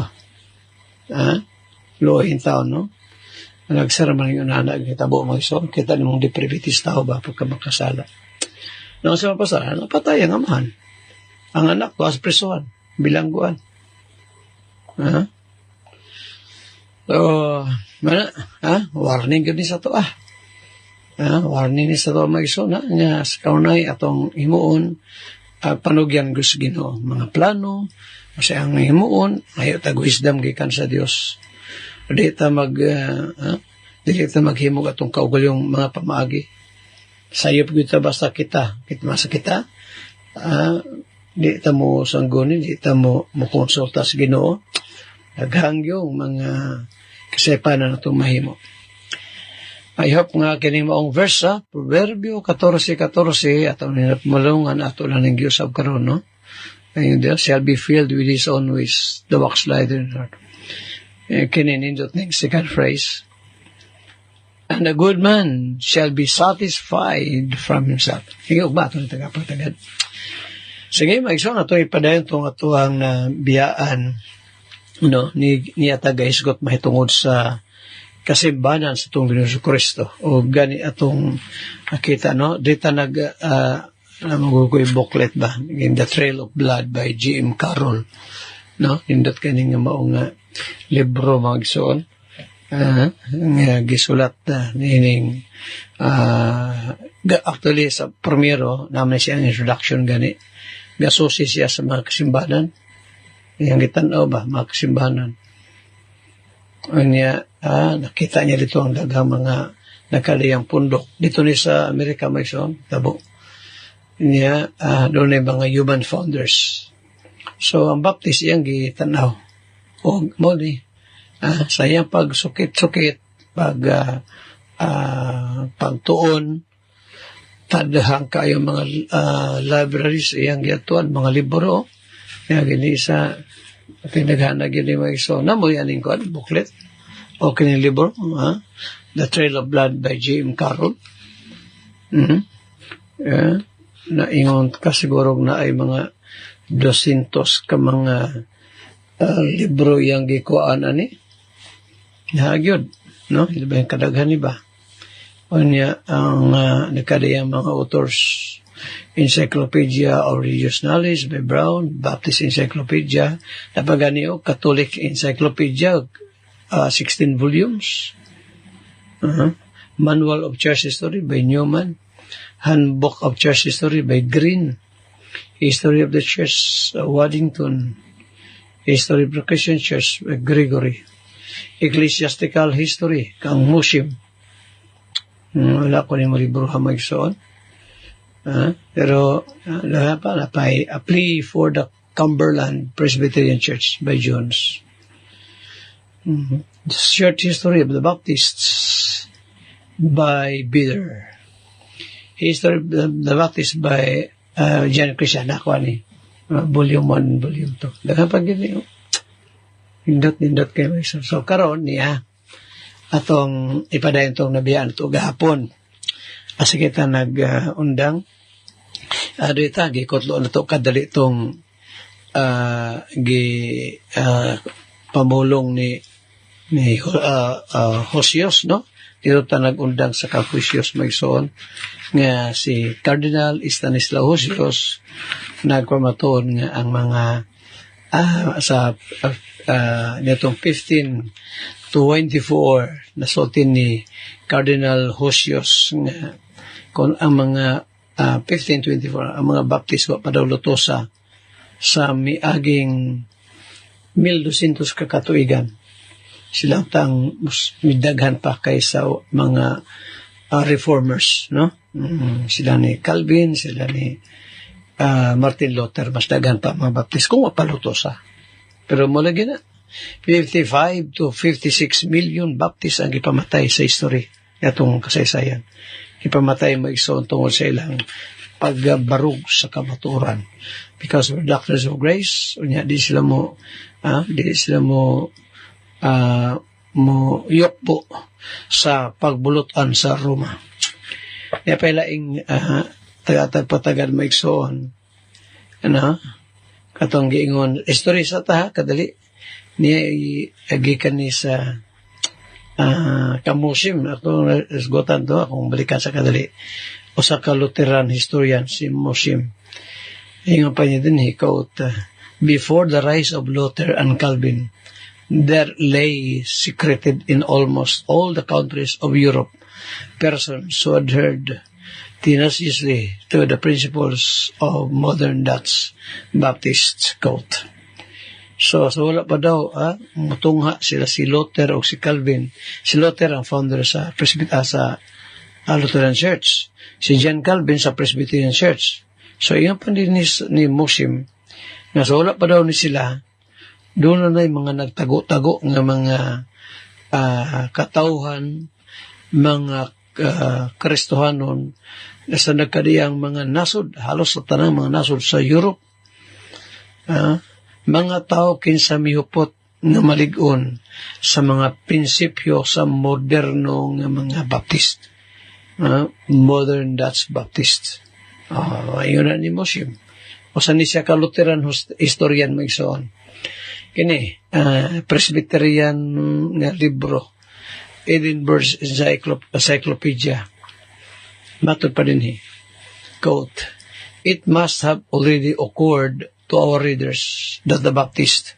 Luhin tao, no? Nagsara man yung anak, kitabo mo iso, kita namang deprivitis tao ba pagka makasala. Nang sa mapasala, napatay ang amahan. Ang anak ko, as presohan, bilangguan. So, warning yun sa to, warning ni sa to mag-iso na, nga sa kaunay atong himuon, panugyan gusto Ginoo mga plano, kasi ang himuon, ayaw tag-wisdom gikan sa Dios. Di ta maghimog atong kaugal yung mga pamaagi. Sayop kita basta kita masa kita, di ta mo sanggunin, di ta mo konsulta sa Ginoo, naghang yung mga kasepanan na itong mahimo. I hope nga kining maong verse, Proverbio 14:14, atong malungan ato lang ng Diyos of karon, no? And shall be filled with his own ways, the backslider in heart. Kininindot ng second phrase, and a good man shall be satisfied from himself. Higaw ba ito na tagapagtagad? Sige, mag-iso na ito ipadayon itong atuang na biyaan, no, ni atagahisgot mahitungod sa kasimbanan sa itong Ginoo Kristo. O gani atong nakita, no? Dita magugoy booklet ba? The Trail of Blood by G.M. Carroll. No? Hindot kaning nga maong libro magsoon. Gisulat nining actually sa primero naman siya ang introduction gani. May-associate siya sa mga kasimbanan. Yang gitanaw ba? Mga kasimbanan. Nakita niya dito ang daghang mga nakaliyang pundok. Dito ni sa Amerika may tabo. Niya, doon ay mga human founders. So, ang Baptist iyang gitanaw. O, muli, sa iyang pagsukit-sukit, pagtuon, tadahang kayo mga libraries iyang gituan, mga libro. Kaya gini sa pinaghanag yun yung mga iso. Namoy aning ko, booklet. O kining libro, The Trail of Blood by G.M. Carroll. Naingon ka siguro na ay mga 200 ka mga libro yung gikuan ani. Nahagyod, no? Ito ba yung kadaghan ba? O niya, ang nakadayang mga authors, Encyclopedia of Religious Knowledge by Brown, Baptist Encyclopedia, napaganiyo, Catholic Encyclopedia, 16 volumes. Manual of Church History by Newman, Handbook of Church History by Green, History of the Church, Waddington, History of the Christian Church by Gregory, Ecclesiastical History, kang Musim. Wala ko ni mo libro hamagsoon. Pero napay A Plea for the Cumberland Presbyterian Church by Jones. The Short History of the Baptists by Bitter. History of the Baptists by John Christian ako ni volume 1, volume 2. Daghang pag yun, nindot kayo may so karon niya atong ipadayon tong nabiyaan to gahapon. Asa kita nag-undang dito gikotlo na to kadali tong pamulong ni Hosios, no? Dito ta nag-undang sa Confucius Magsoon nga si Cardinal Stanislaw Hosios nagpamatuon nga ang mga sa nitong 1524 nasultin ni Cardinal Hosios nga kung ang mga 1524 ang mga baptist wa pa daw lutosa sa miaging 1200 ka katuigan. Silang tang midaghan pa kaysa mga reformers, no? Sila ni Calvin, sila ni Martin Luther, mas daghan pa mga baptist kung mapalutosa. Pero mula gina 55 to 56 million baptist ang ipamatay sa history itong kasaysayan. Ipamatay mag-isoon tungkol sa ilang pagbarug sa kamaturan. Because we're doctors of grace, unya di sila mo yokpo sa pagbulutan sa Roma. Kaya pailaing tagatagpatagal maigsoon, katong giingon, history sa taha, kadali, niya agikan ni sa kamusim, ako isgotan to, akong balikan sa kadali, o sa ka-Lutheran historian, si Musim. Ingon pa niya din, he quote, before the rise of Luther and Calvin, there lay secreted in almost all the countries of Europe persons who adhered tenaciously to the principles of modern Dutch Baptist quote. So wala pa daw, mutungha sila si Luther o si Calvin. Si Luther ang founder sa Lutheran Church. Si John Calvin sa Presbyterian Church. So iyon pa din ni Musim, na so wala pa daw ni sila, doon na yung mga nagtago-tago ng mga katauhan, mga Kristohanon, na sa nagkadiyang mga nasod, halos sa tanang mga nasod sa Europe, mga tao kinsa mihupot na malig-on sa mga prinsipyo sa moderno nga mga Baptist, modern Dutch Baptist. Ayun na ni Musim. O sa ni siya ka-Lutheran historian magsoon. Kini, Presbyterian nga libro, Edinburgh Encyclopedia. Matod pa din quote, it must have already occurred to our readers that the Baptists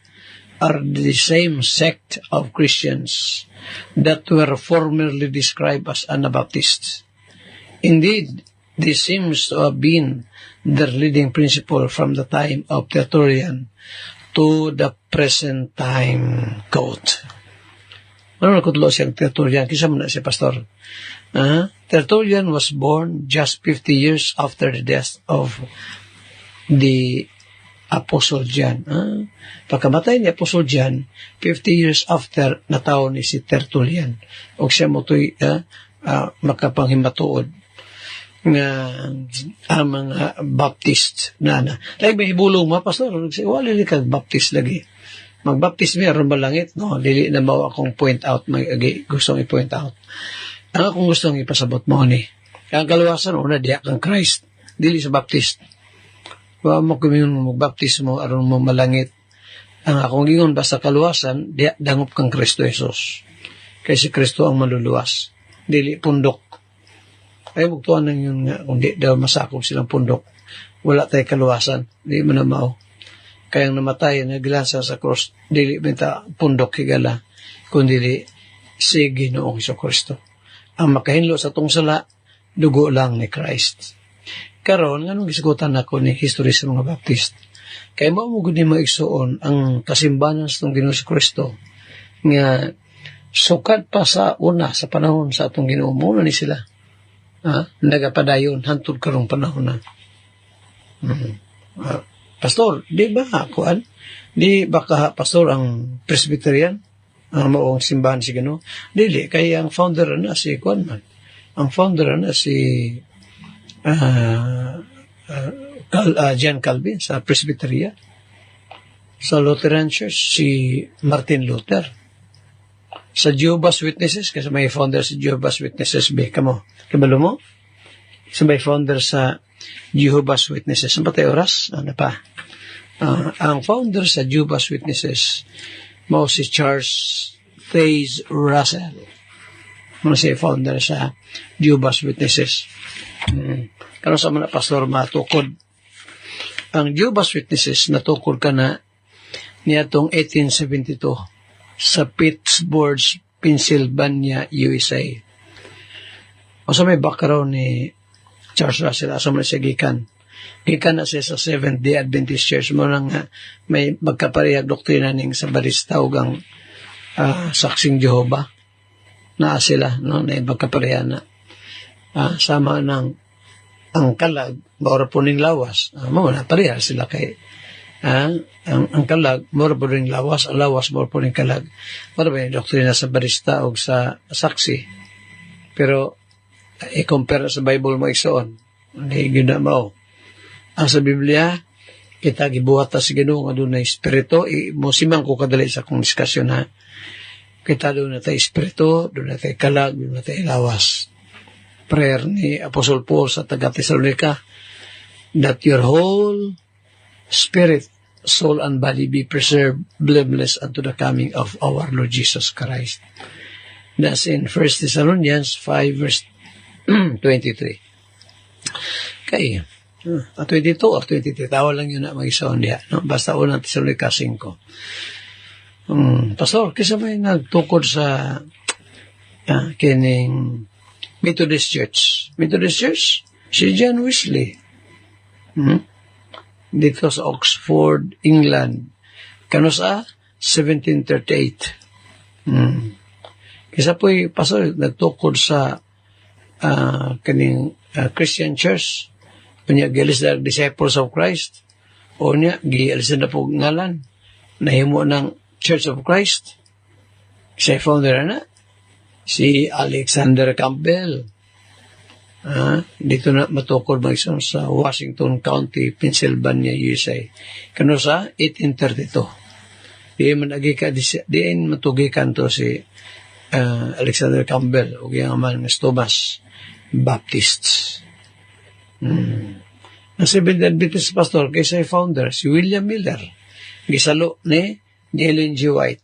are the same sect of Christians that were formerly described as Anabaptists. Indeed, this seems to have been their leading principle from the time of Tertullian to the present time. Quote. Ano nakutlo siyang Tertullian? Kisa mo na si Pastor. Tertullian was born just 50 years after the death of the Apostle John. Pagkamatay ni Apostle John, 50 years after nataon ni si Tertullian. O siya mo ito'y makapanghimatuod nga ang mga Baptist na. Like may hibulong mga pastor, wala li kag Baptist lagi. Mag-Baptist may aron ba langit? No, dili na mo akong point out, gustong i-point out. Ang akong gustong ipasabot mo ni. Ang kaluwasan, una, diya kang Christ. Dili sa Baptist. Wa mo kumingon mag-Baptist mo, aron mo malangit. Ang akong gingon, basta kaluwasan, diya dangop kang Kristo Jesus. Kaya si Kristo ang maluluwas. Dili pundok. Ay, magtuan ng yun nga, kung di daw masakop silang pundok, wala tayo kaluwasan, di mo na mao. Kayang namatay, naglansa sa cross, dili benta pundok higala, kundi si Ginoong Jesucristo. Ang makahinlo sa tungsala, dugo lang ni Christ. Karon, anong gisgutan ako ni history sa mga Baptist? Kaya mo gud ni maigsuon ang kasimbanan sa Ginoong Jesucristo, nga sukat pa sa una, sa panahon sa atong Ginoo, muna ni sila. Nagapadayon, hantod karong panahon na. Pastor, di ba kuan? Di ba ka pastor ang Presbyterian? Ang maong simbahan si Ginoo? Dili, kaya ang founder na si kuan man. Ang founder na si John Calvin sa Presbyteria. Sa Lutheran Church, si Martin Luther. Sa Jehovah's Witnesses, kasi may founder sa Jehovah's Witnesses, kabalo mo? Sa may founder sa Jehovah's Witnesses. Ang patay oras? Ano pa? Ang founder sa Jehovah's Witnesses, mo si Charles Taze Russell. Ano siya founder sa Jehovah's Witnesses. Kano sa mga pastor matukod. Ang Jehovah's Witnesses natukod ka na niyatong 1872 sa Pittsburgh, Pennsylvania, USA. O sa may background ni Charles Russell, asa mo na siya gikan. Gikan na siya sa Seventh-day Adventist Church mo nang may magkaparehag doktrina ning sa baristawg ang saksing Jehovah. Na sila, no, na magkapareha na. Sama ng ang kalag, maura po ning lawas. Na pareha sila kay ang kalag, maura po ning lawas, ang lawas, maura po ning kalag. Maura ba yung doktrina sa barista o sa saksi. Pero, i-compare sa Bible mo isoon. Hindi gina mo. Ang sa Biblia, kita gibuhat sa Ginoo nga doon na espiritu, musimang ko kadali sa akong diskusyon ha. Kita doon na tayo espiritu, doon na tayo kalag, doon na tayo lawas. Prayer ni Apostle Paul sa taga-Thessalonica, that your whole spirit, soul, and body be preserved blameless unto the coming of our Lord Jesus Christ. That's in 1 Thessalonians 5 verse 23. Okay. 22 or 23. Tawa lang yun na mag-isaon diya. No? Basta unang Thessalonica 5. Pastor, kisa may nagtukod sa kining Methodist Church. Methodist Church, si John Wesley. Dito sa Oxford, England. Kano sa 1738. Kisa po'y pastor, nagtukod sa kining Christian Church. Kanya gialis na Disciples of Christ. O niya, gialis na po ngalan. Nahimo ng Church of Christ. Siya founder na. Si Alexander Campbell. Dito na matukod mag-isang sa Washington County, Pennsylvania, USA. Kano sa 1832. Diyan matugikan to si Alexander Campbell o yung aman ng Thomas Baptists. Ang Seventh-day Adventist pastor kaysa founder si William Miller. Gisalo ni Ellen G. White.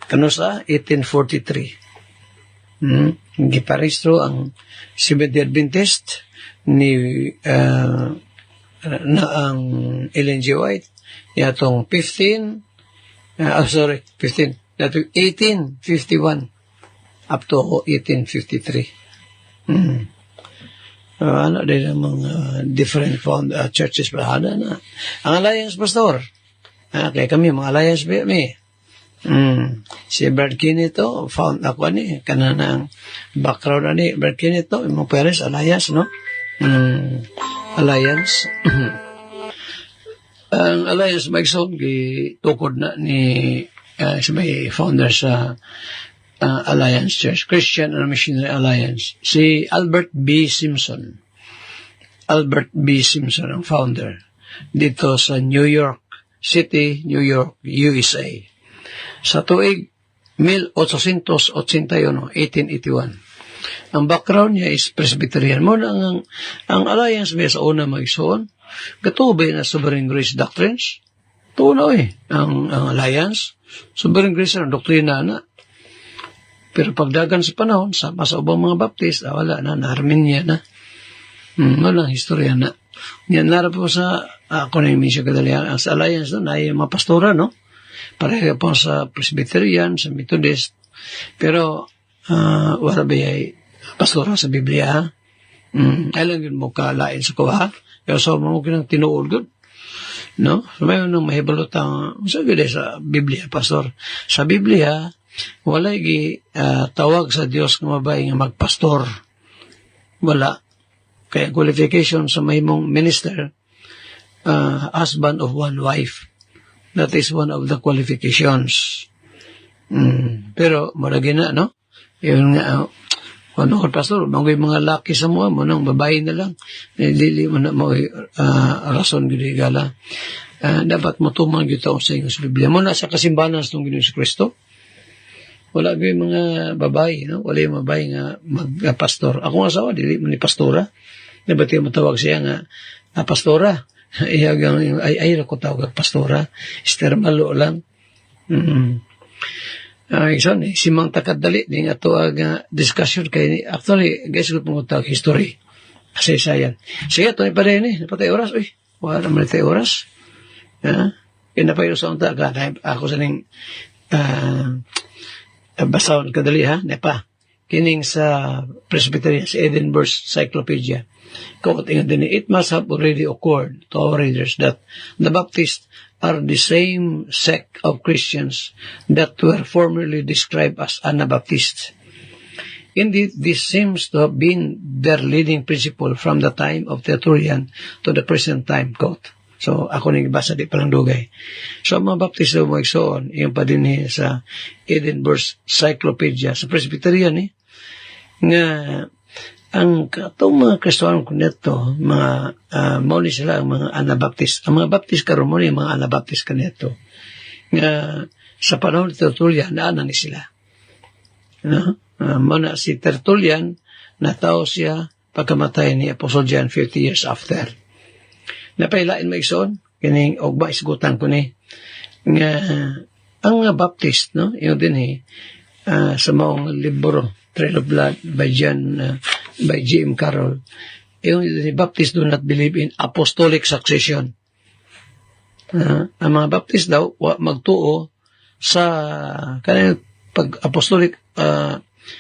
Kano sa 1843. Giparistro ang Seventh-day Adventist ni na ang Ellen G. White yatong 1851 up to 1853. Ano din ang mga different churches pa na. Ang Alliance Pastor. Kaya kami, mga Alliance kami. Si Brad Kinney to, found ako kanana ang background ni Brad Kinney to, mga Perez, Alliance, no? Alliance. Ang Alliance Magson, tukod na ni may founder sa Alliance Church, Christian and Missionary Alliance, si Albert B. Simpson. Albert B. Simpson ang founder dito sa New York City, New York, USA. Sa tuig 1881, 1881. Ang background niya is Presbyterian. Muna ang Alliance may sa una mag-isuon, katubay na Sovereign Grace Doctrines. Tunaw ang Alliance, Sovereign Grace ang doktrina na. Pero pagdagan sa panahon, sa ubang mga Baptist, wala na, na-Armenia na. Walang historya na. Yan, nara po sa, ako na yung misyo kadalian, sa Alliance doon, ay mga pastora, no? Pareha po sa Presbyterian, sa Methodist. Pero, wala ba ay pastora sa Biblia, ha? Alam yun mo kalain sa kuha, kaya so mo kinang tinuod good. No? So, may nang mahibalot ang, sa Biblia, pastor. Sa Biblia, wala tawag sa Dios nga mabay nga magpastor. Wala. Kaya qualification sa mahimong minister, husband of one wife. That is one of the qualifications. Pero, maragi na, no? Yun nga, Ano ko pastor, mga mga laki sa mo nang babae na lang. Dili mo na mo rason gid gala. Dapat mo tumang gyud taon sa inyo sa Biblia. Mo na sa kasimbahan sa Ginoong Kristo. Wala gyud mga babae, no? Wala yung babae nga magpastor. Ako nga asawa dili man ni pastora. Nabati mo tawag siya nga pastora. Iyagang ay ko tawag pastora. Esther Malo lang. Ikson, si Mang Takadali, di nga to discussion kay actually, guys, ko pong tawag history. Kasi sayan. Sige, ito pa rin napatay oras, uy. Wala naman natay oras. Kinapayo sa unta ka, ako sa ning basahon kadali ha, nepa. Kining sa Presbyterian, sa Edinburgh Cyclopedia. Kautingan din, it must have already occurred to our readers that the Baptists are the same sect of Christians that were formerly described as Anabaptists. Indeed, this seems to have been their leading principle from the time of Tertullian to the present time. Quote. So, ako nang ibasa di palang dugay. So, ang mga Baptist daw mo igsoon, yung pa din sa Edinburgh Cyclopedia, sa Presbyterian nga ang katong mga Kristiyano ko neto, mga mauli sila ang mga Anabaptist. Ang mga Baptist karon mo mga Anabaptist kaneto. Nga sa panahon ni Tertullian naanan ni sila. No? Muna si Tertullian natao siya pagkamatay ni Apostle John 50 years after. Napailain mo igsoon kining ogba isgutan ko ni nga ang mga Baptist no yung din sa maong libro Trail of Blood by by J.M. Carroll. Yung Baptists do not believe in apostolic succession. Ang mga Baptist daw magtuo sa kanang pag-apostolic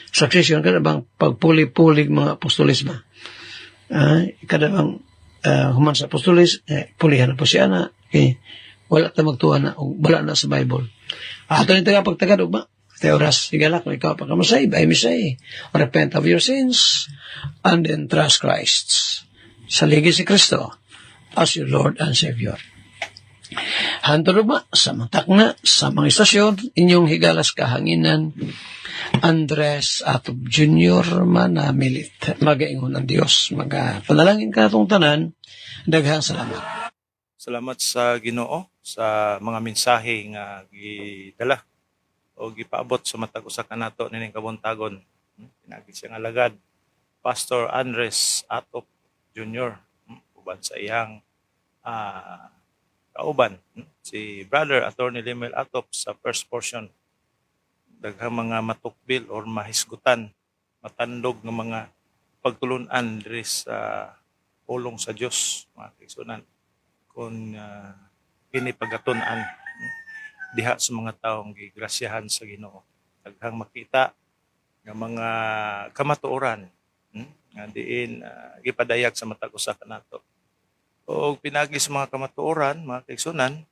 succession, kada bang pagpuli-pulig mga apostolis ba. Kada bang human sa apostolis, pulihan na po siya na, wala ta magtuwa na, wala na sa Bible. Ato nito nga pagtagadog ba? Teoras, sigala kung ikaw pagkamasay, by misay, repent of your sins, and then trust Christ. Saligi si Kristo as your Lord and Savior. Hantulog ba, sa matak na, sa mga istasyon, inyong higalas kahanginan, Andres Atob Jr. manamilit. Magaingon ang Diyos. Panalangin ka itong tanan, daghang salamat. Salamat sa Ginoo sa mga mensahe nga gidala o gipaabot sa matag usa kanato nining kabuntagon. Pinagi siya nga alagad Pastor Andres Atop Jr. Uban sa iyang kauban si Brother Attorney Limel Atop sa first portion. Daghang mga matukbil or mahisgutan, matandog ng mga pagtulunan diri sa pulong sa Dios, mga kaigsunan. Kung kini pagatunan diha sa mga taong gigrasyahan sa Ginoo. Daghang makita nga mga kamatuoran nga diin gipadayag sa matag usa kanato. O pinagi sa mga kamatuoran, mga kaigsunan,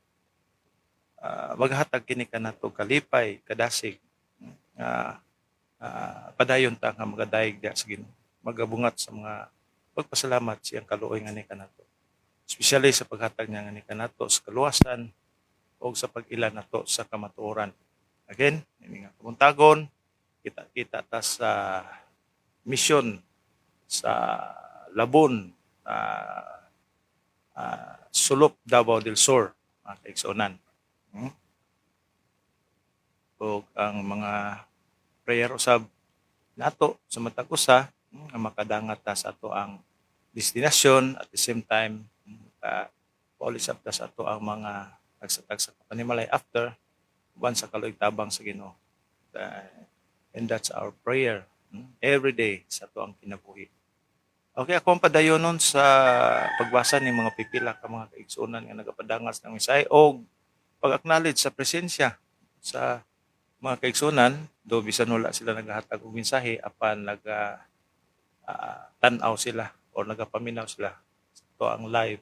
maghatag kini kanato kalipay, kadasig padayon ta nga magadayeg diha sa Ginoo. Magabungat sa mga pagpasalamat siyang kaluoy nga ni kanato. Especially sa paghatag niya nga ni kanato sa kaluwasan o sa pag-ila nato sa kamatuoran. Again, ini nga kamuntagon, kita ta sa mission sa Labon, Sulop, Davao del Sur, mga kaigsunan. O ang mga prayer usab nato sa matag usa nga makadangat ta sa ato ang destinasyon at the same time paulis up ta sa ato ang mga tagsatag sa panimalay after uban sa kaluoy tabang sa Ginoo. And that's our prayer every day sa ato ang kinabuhi. Okay, ako ang padayonon sa pagbasa ni mga pipila ka mga kaigsunan nga nagapadangas ng mensahe o pag-acknowledge sa presensya sa mga kaigsunan, do bisan wala sila naghahatag og mensahe apan tan-aw sila o nagapaminaw sila. Ito ang live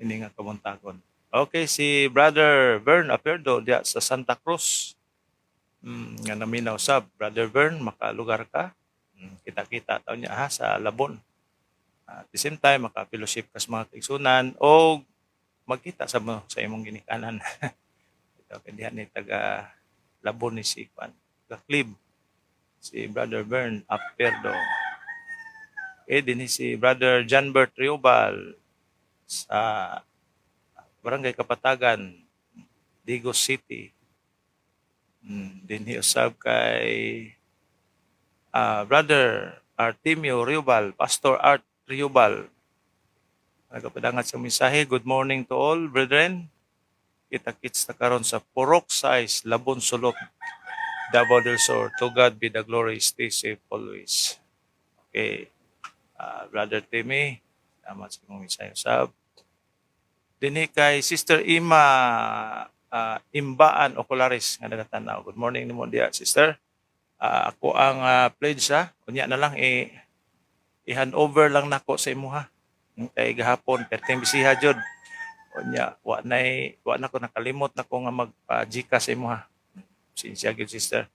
ini nga kamuntagon. Okay, si Brother Vern Aperdo diya sa Santa Cruz. Nga naminaw sab, Brother Vern, makalugar ka. Kita-kita taon niya sa Labon. At the same time, maka-fellowship ka sa mga kaigsunan o magkita sa imong ginikanan. Ito, kandihan ni taga Labon ni si Juan, taga Clib. si Brother Bern Aperdo. Din si Brother Janbert Riobal sa Barangay Kapatagan, Digos City. Dinhi usab kay Brother Artemio Riobal, Pastor Art Riobal. Nagapadangat sa mensahe, good morning to all, brethren. Kita-kits na karon sa Purok Size, Labon Sulok, Davao del Sur. To God be the glory, stay safe always. Okay, Brother Timmy, salamat sa mong mensahe usab. Dinhi kay Sister Ima Imbaan Ocularis nga nagatanaw. Good morning nimo diya, sister. Ako ang pledge unya na lang i-hand over lang nako sa imo ha. Kay gahapon perting bisiha jud. Unya wa na ko nakalimot na ko nga magpa-GCash sa imo ha. Sinsya gyud, sister.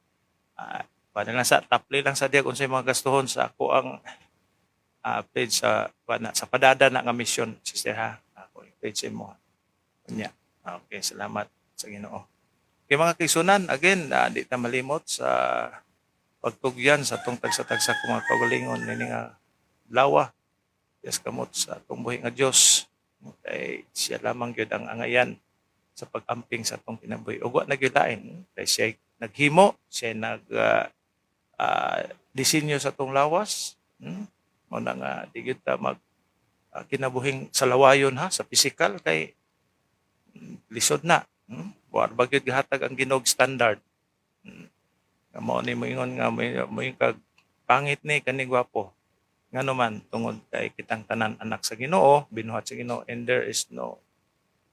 Paano lang sa tapli lang sa diya kung sa mga gastuhon sa ako ang pledge sa padada na nga mission, sister ha. Ako pledge sa imo ha. Unya. Okay, salamat sa Ginoo. Kay mga kaigsunan, again, di ta malimot sa pagtugyan sa tong tagsa-tagsa kung mga kaugalingon nini nga lawa. Yes, kamot sa atong buhi nga Dios. Kay siya lamang gyud ang angayan sa pag-amping sa atong kinabuhi. Ug wa na gyud lain. Kay siya naghimo, siya disenyo sa atong lawas. Mo na nga di gyud ta mag kinabuhing sa lawayon ha, sa physical kay lisod na. Wa ba gyud gihatag ang Ginog standard. Mao ni moingon nga moing kag pangit ni kani gwapo. Ngano man tungod kay kitang tanan anak sa Ginoo, binuhat sa Ginoo, and there is no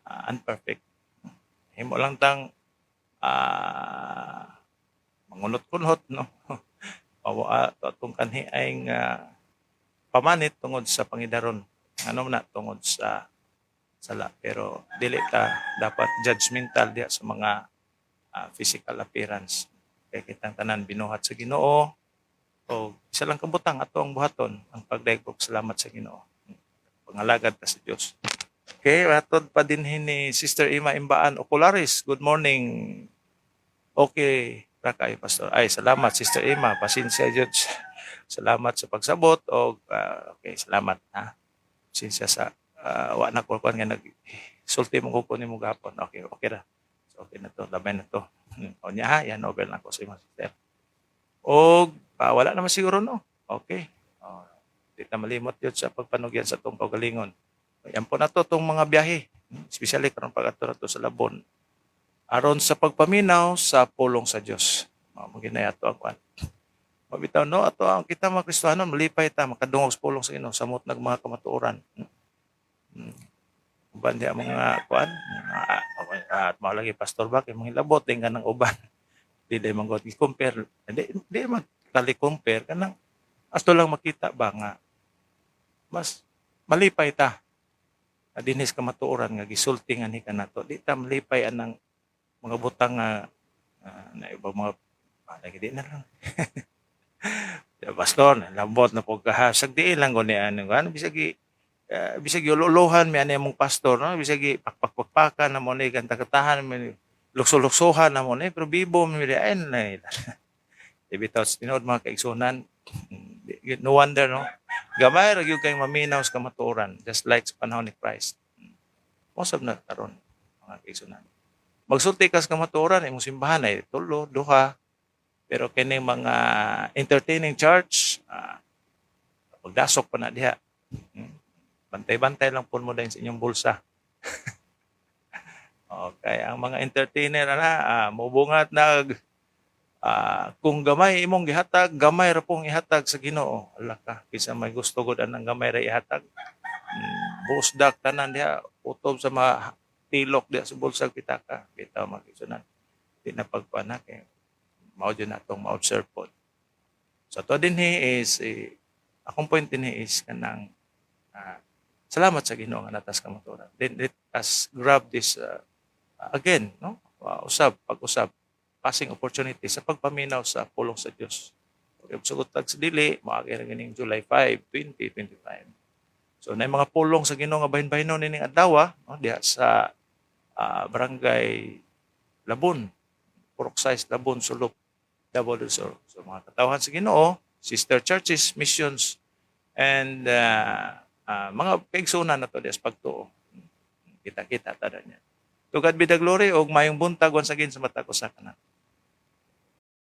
unperfect. Himo lang tang mangunot-kunhot no. Awa atong kanhi ay pamanit tungod sa pangidaron. Ano na tungod sa sala, pero dili ta dapat judgmental diya sa mga physical appearance. Kaya kitang tanan binuhat sa Ginoo o isa lang kabutang ato ang buhaton ang pagdaigog salamat sa Ginoo. Pangalagad ta sa Dios. Okay, atod pa din ni Sister Ima Imbaan Ocularis. Good morning. Okay, ra kay pastor. Ay, salamat Sister Ima, pasensya jud. Salamat sa pagsabot o okay, salamat ha. Pasensya sa wa na ko nga sulti mo ko nimo gapon. Okay ra. So, okay na to, labay na to. O niya ha, yan over lang ko sa imong sister. O wala naman siguro no. Okay. Di ta malimot yun sa pagpanugyan sa tong kaugalingon. Yan po na to tong mga biyahe. Especially karon pag-adto na to sa Labon. Aron sa pagpaminaw sa pulong sa Dios. Maginay ato ang kwan. Mabitaw no, ato ang kita mga Kristohanon malipay ta makadungog sa pulong sa Ginoo samot nag mga kamatuoran. Uban diya mga kuan at maulagi pastor ba kay mga labot din kanang uban di man god i-compare di man kali compare kanang asto lang makita ba nga mas malipay ta dinis ka matuoran nga gisulti nga ni kanato di ta malipay anang mga butang nga na iba mga lagi di na lang pastor lambot na pagkahasag di lang ko ni ano bisag bisag yululuhan mi ani mong pastor no bisag pakpakan na mo ni kan takatahan mi lukso-luksohan na mo ni pero bibo mi ay na ibitaw tinod mga kaigsunan no wonder no gamay ra gyud kay maminaw sa kamatuoran just like sa panahon ni Christ most of na karon mga kaigsunan magsulti ka sa kamatuoran imong simbahan ay tulo duha pero kini mga entertaining church pagdasok pa na diha bantay-bantay lang po mo din sa inyong bulsa. Okay, ang mga entertainer mubungat na kung gamay imong gihatag, gamay ra pong ihatag sa Ginoo. Ala ka, kisa may gusto gud anang gamay ra ihatag. Busdak tanan diha utob sa mga tilok diha sa bulsa pitaka. Bitaw magisunan. Di na pagpana kay mao jud natong ma-observe pod. So to dinhi is akong point dinhi is kanang salamat sa Ginoo nga natas kamatuoran. Then let us grab this again, no? Pag-usab, passing opportunity sa pagpaminaw sa pulong sa Dios. Okay, sugot tag sa dili, maagi ra ganing July 5, 2025. So na mga pulong sa Ginoo nga bahin-bahinon nining adlaw, no? Diha sa Barangay Labon, Purok Size Labon Sulok, So mga katawhan sa Ginoo, sister churches, missions, and mga kaigsunan na to des pagtuo. Kita-kita tada niya. To God be the glory, og mayong buntag once again sa mata ko sa kanan.